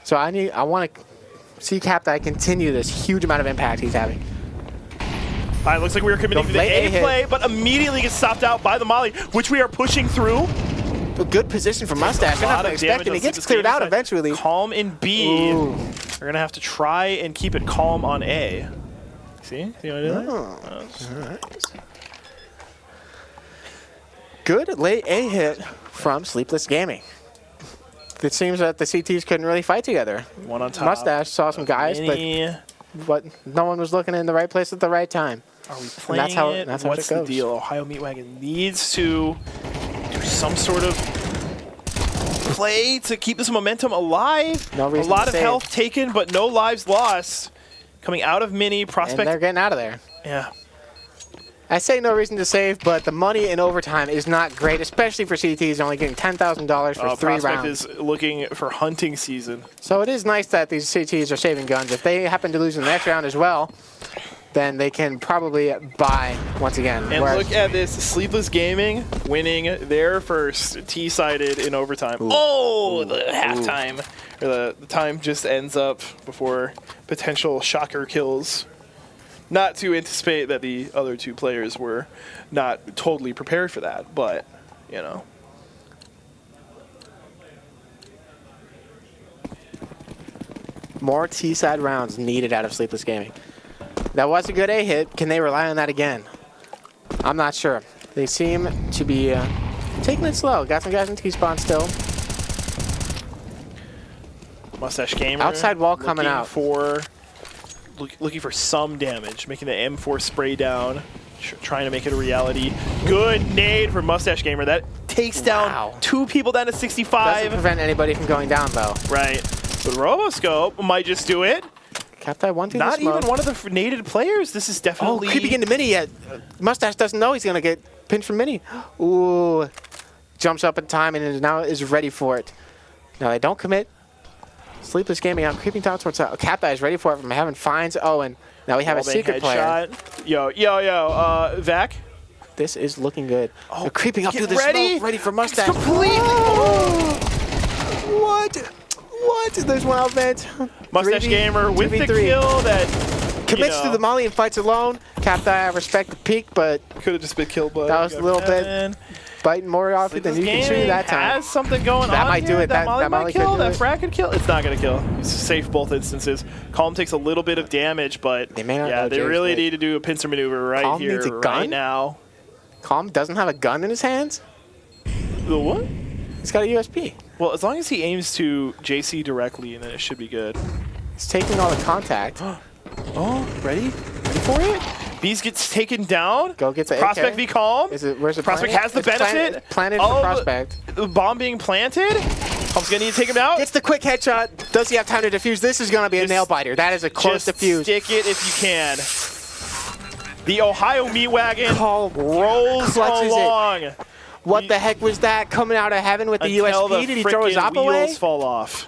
B: So I want to see Captai continue this huge amount of impact he's having.
A: All right, looks like we were committing to the A play, but immediately gets stopped out by the Molly, which we are pushing through.
B: A good position for Mustache. They're not expecting. He gets cleared out eventually.
A: Calm in B. Ooh. We're going to have to try and keep it calm on A. See? You want to do that?
B: All right. Good late A hit from Sleepless Gaming. It seems that the CTs couldn't really fight together.
A: One on top.
B: Mustache saw some guys, but no one was looking in the right place at the right time.
A: Are we playing it? That's how What's the deal? Ohio Meat Wagon needs to do some sort of play to keep this momentum alive.
B: No reason
A: A lot of health taken, but no lives lost. Coming out of mini prospect.
B: And they're getting out of there.
A: Yeah.
B: I say no reason to save, but the money in overtime is not great, especially for CTs only getting $10,000 for 3 rounds.
A: Prospect is looking for hunting season.
B: So it is nice that these CTs are saving guns. If they happen to lose in the next round as well, then they can probably buy once again.
A: And look at this, Sleepless Gaming winning their first T-sided in overtime. Ooh. Oh, the halftime, or the time just ends up before potential shocker kills. Not to anticipate that the other two players were not totally prepared for that, but, you know.
B: More T-side rounds needed out of Sleepless Gaming. That was a good A hit. Can they rely on that again? I'm not sure. They seem to be taking it slow. Got some guys in T-spawn still.
A: Mustache Gamer.
B: Outside wall coming out.
A: Looking for some damage, making the M4 spray down, trying to make it a reality. Good nade for Mustache Gamer. That takes down 2 people down to 65.
B: Doesn't prevent anybody from going down, though.
A: Right. But Roboscope might just do it.
B: Kept that one through
A: Not even one of the naded players. This is definitely...
B: Oh, creeping into Mini yet. Mustache doesn't know he's going to get pinned from Mini. Ooh. Jumps up in time and now is ready for it. Now they don't commit. Sleepless Gaming out, creeping down towards Kappa is ready for it from having finds. Oh, and now we have a secret player.
A: Yo, Vac.
B: This is looking good.
A: Oh,
B: they're creeping up through the smoke, ready for Mustache.
A: Completely.
B: What? What? There's one out vent.
A: Mustache Gamer with the kill that
B: commits to the molly and fights alone. Kappa, I respect the peak, but
A: could have just been killed by.
B: That was a little bit. Biting more off it than you can chew that time.
A: Has something going on.
B: That might do it.
A: That Molly might kill. That frag could kill. It's not going to kill. It's safe both instances. Calm takes a little bit of damage, but they really need to do a pincer maneuver right here, right now.
B: Calm doesn't have a gun in his hands?
A: The what?
B: He's got a USP.
A: Well, as long as he aims to JC directly, then it should be good.
B: He's taking all the contact.
A: Oh, ready? Ready for it? Bees gets taken down.
B: Go get the
A: Prospect be calm.
B: Where's the
A: Prospect has the benefit.
B: Planted for Prospect.
A: The bomb being planted. Calm's going to need to take him out.
B: Gets the quick headshot. Does he have time to defuse? This is going to be a nail biter. That is a close defuse.
A: Stick it if you can. The Ohio Meat Wagon rolls along.
B: It. What the heck was that coming out of heaven with the USP? Did he throw his op away?
A: Wheels fall off.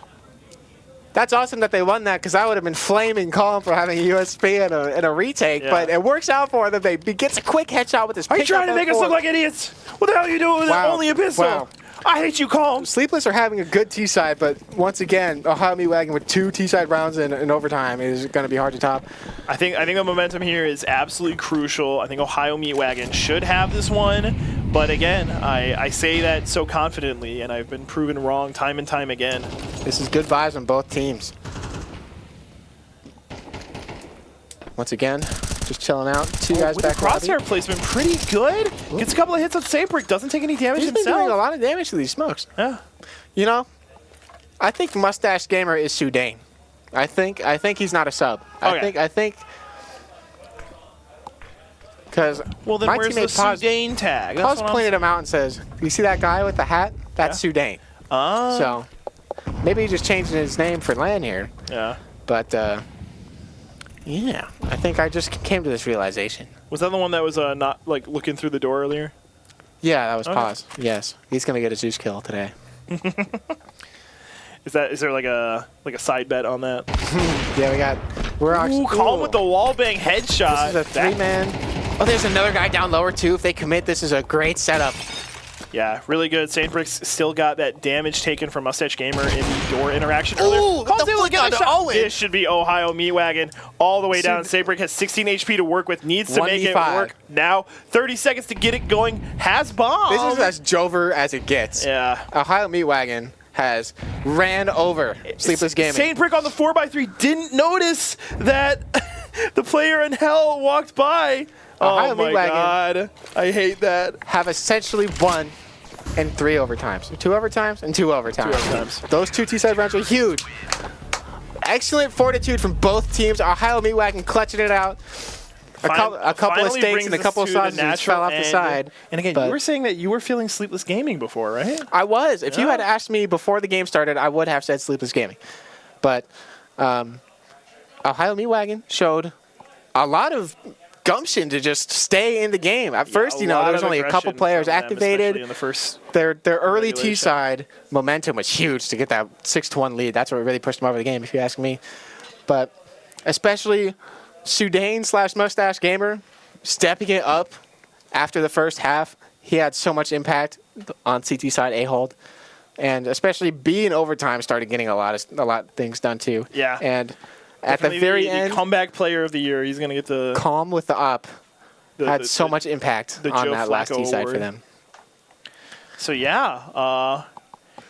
B: That's awesome that they won that because I would have been flaming Calm for having a USP and a retake, but it works out for them. He gets a quick headshot with his
A: pistol. Are you trying to make us look like idiots? What the hell are you doing with only a pistol?
B: Wow.
A: I hate you, Calm.
B: Sleepless are having a good T-side, but once again, Ohio Meat Wagon with 2 T-side rounds in overtime is going to be hard to top.
A: I think the momentum here is absolutely crucial. I think Ohio Meat Wagon should have this one. But again, I say that so confidently, and I've been proven wrong time and time again.
B: This is good vibes on both teams. Once again, just chilling out. 2 guys back.
A: Crosshair placement pretty good.
B: Ooh.
A: Gets a couple of hits on Sabrick. Doesn't take any damage himself.
B: He's been doing a lot of damage to these smokes.
A: Yeah.
B: You know, I think Mustache Gamer is Sudane. I think he's not a sub.
A: Okay.
B: I think. Because
A: then
B: my
A: where's the Sudane tag?
B: Paz pointed him out and says, "You see that guy with the hat? That's Sudane." So maybe he's just changing his name for LAN here.
A: Yeah.
B: But yeah, I think I just came to this realization.
A: Was that the one that was not like looking through the door earlier?
B: Yeah, that was Paz. Yes, he's gonna get a Zeus kill today.
A: Is there like a side bet on that?
B: Yeah, we're actually
A: Calm with the wallbang headshot.
B: This is a 3-man. Oh, there's another guy down lower too. If they commit, this is a great setup.
A: Yeah, really good. Saintbrick's still got that damage taken from Mustache Gamer in the door interaction earlier.
B: Ooh,
A: Calls able to get a shot.
B: Owen.
A: This should be Ohio Meat Wagon all the way down. Saintbrick has 16 HP to work with. Needs to make it work now. 30 seconds to get it going. Has bomb.
B: This is as Jover as it gets.
A: Yeah.
B: Ohio Meat Wagon has ran over Sleepless Gaming.
A: Saintbrick on the 4x3 didn't notice that the player in hell walked by.
B: Ohio
A: Oh my God. I hate that.
B: Have essentially won in 3 overtimes. 2 overtimes and 2 overtimes. Those 2 T-side rounds are huge. Excellent fortitude from both teams. Ohio Meat Wagon clutching it out. A couple of stakes and a couple of sausages fell off the side.
A: And again, you were saying that you were feeling Sleepless Gaming before, right?
B: I was. If you had asked me before the game started, I would have said Sleepless Gaming. But Ohio Meat Wagon showed a lot of gumption to just stay in the game. At first, there was only a couple players activated.
A: In the first
B: their early T-side momentum was huge to get that 6-1 lead. That's what really pushed them over the game, if you ask me. But especially Sudane/Mustache Gamer stepping it up after the first half. He had so much impact on CT side A-hold. And especially being overtime started getting a lot of things done too.
A: Yeah.
B: And at the very end,
A: the comeback player of the year, he's going to get the
B: Calm with the up had so much impact on that last T-side for them. So
A: yeah,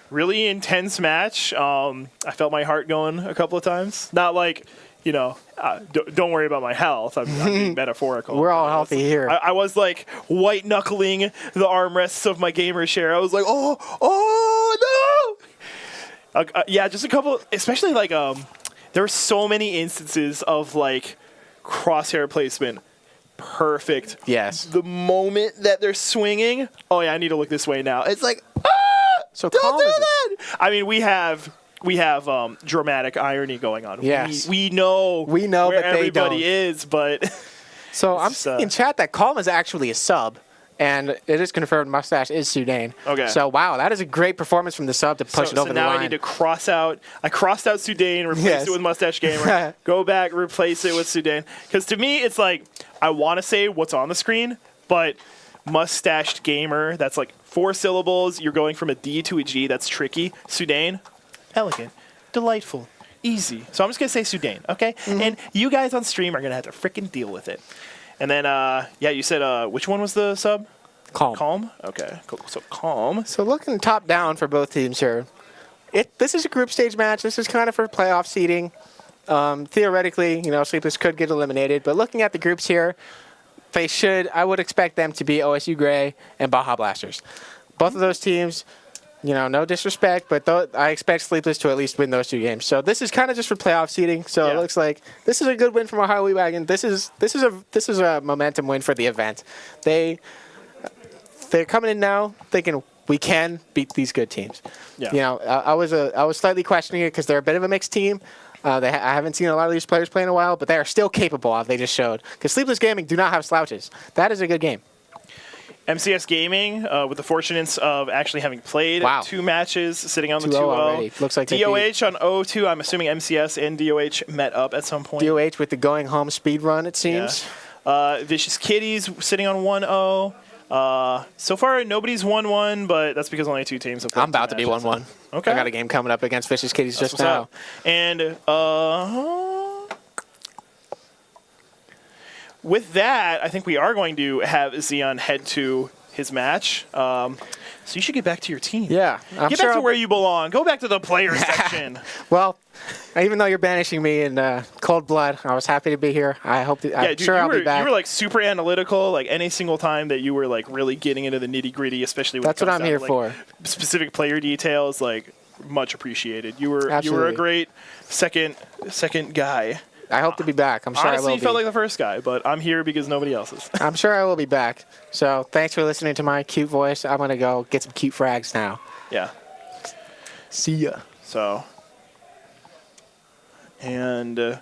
A: really intense match. I felt my heart going a couple of times. Not like, don't worry about my health. I'm being metaphorical.
B: We're all healthy here.
A: I was like white knuckling the armrests of my gamer chair. I was like, oh no! Yeah, just a couple, especially like there were so many instances of like crosshair placement. Perfect.
B: Yes.
A: The moment that they're swinging, oh yeah, I need to look this way now. It's like,
B: so
A: don't do that. I mean, we have dramatic irony going on.
B: Yes.
A: We know
B: where
A: but everybody is, but
B: so I'm seeing in chat that Calm is actually a sub. And it is confirmed Mustache is Sudane.
A: Okay.
B: So, wow, that is a great performance from the sub to push it over the line.
A: So now I need to cross out. I crossed out Sudane, replace it with Mustache Gamer. Go back, replace it with Sudane. Because to me, it's like, I want to say what's on the screen, but Mustached Gamer, that's like 4 syllables. You're going from a D to a G. That's tricky. Sudane, elegant, delightful, easy. So I'm just going to say Sudane, okay? Mm-hmm. And you guys on stream are going to have to freaking deal with it. And then, yeah, you said, which one was the sub?
B: Calm.
A: Calm? Okay, cool. So Calm.
B: So looking top down for both teams here. This is a group stage match. This is kind of for playoff seeding. Theoretically, Sleepless could get eliminated. But looking at the groups here, I would expect them to be OSU Gray and Baja Blasters. Both of those teams, no disrespect, but I expect Sleepless to at least win those 2 games. So this is kind of just for playoff seeding. So It looks like this is a good win from Ohio Meat Wagon. This is a momentum win for the event. They're coming in now thinking we can beat these good teams. Yeah. I was slightly questioning it because they're a bit of a mixed team. I haven't seen a lot of these players play in a while, but they are still capable of. They just showed because Sleepless Gaming do not have slouches. That is a good game.
A: MCS Gaming, with the fortunates of actually having played 2 matches, sitting on the 2-0
B: already. Looks like
A: DOH on 0-2. I'm assuming MCS and DOH met up at some point.
B: DOH with the going home speed run, it seems.
A: Yeah. Vicious Kitties sitting on 1-0. So far, nobody's 1-1, but that's because only 2 teams have played.
B: I'm about to be 1-1.
A: Okay.
B: I got a game coming up against Vicious Kitties just now.
A: And with that, I think we are going to have Xeon head to his match. So you should get back to your team.
B: Yeah.
A: Get back to where you belong. Go back to the player section.
B: Well, even though you're banishing me in cold blood, I was happy to be here. I hope that, I'm sure I'll be back.
A: You were like super analytical, like any single time that you were like really getting into the nitty gritty, especially when
B: that's
A: it comes
B: what I'm here
A: to,
B: for.
A: Specific player details, like much appreciated. You were a great second guy.
B: I hope to be back. I'm sure
A: Honestly,
B: I will
A: you felt like the first guy, but I'm here because nobody else is.
B: I'm sure I will be back. So thanks for listening to my cute voice. I'm going to go get some cute frags now.
A: Yeah.
B: See ya.
A: So, and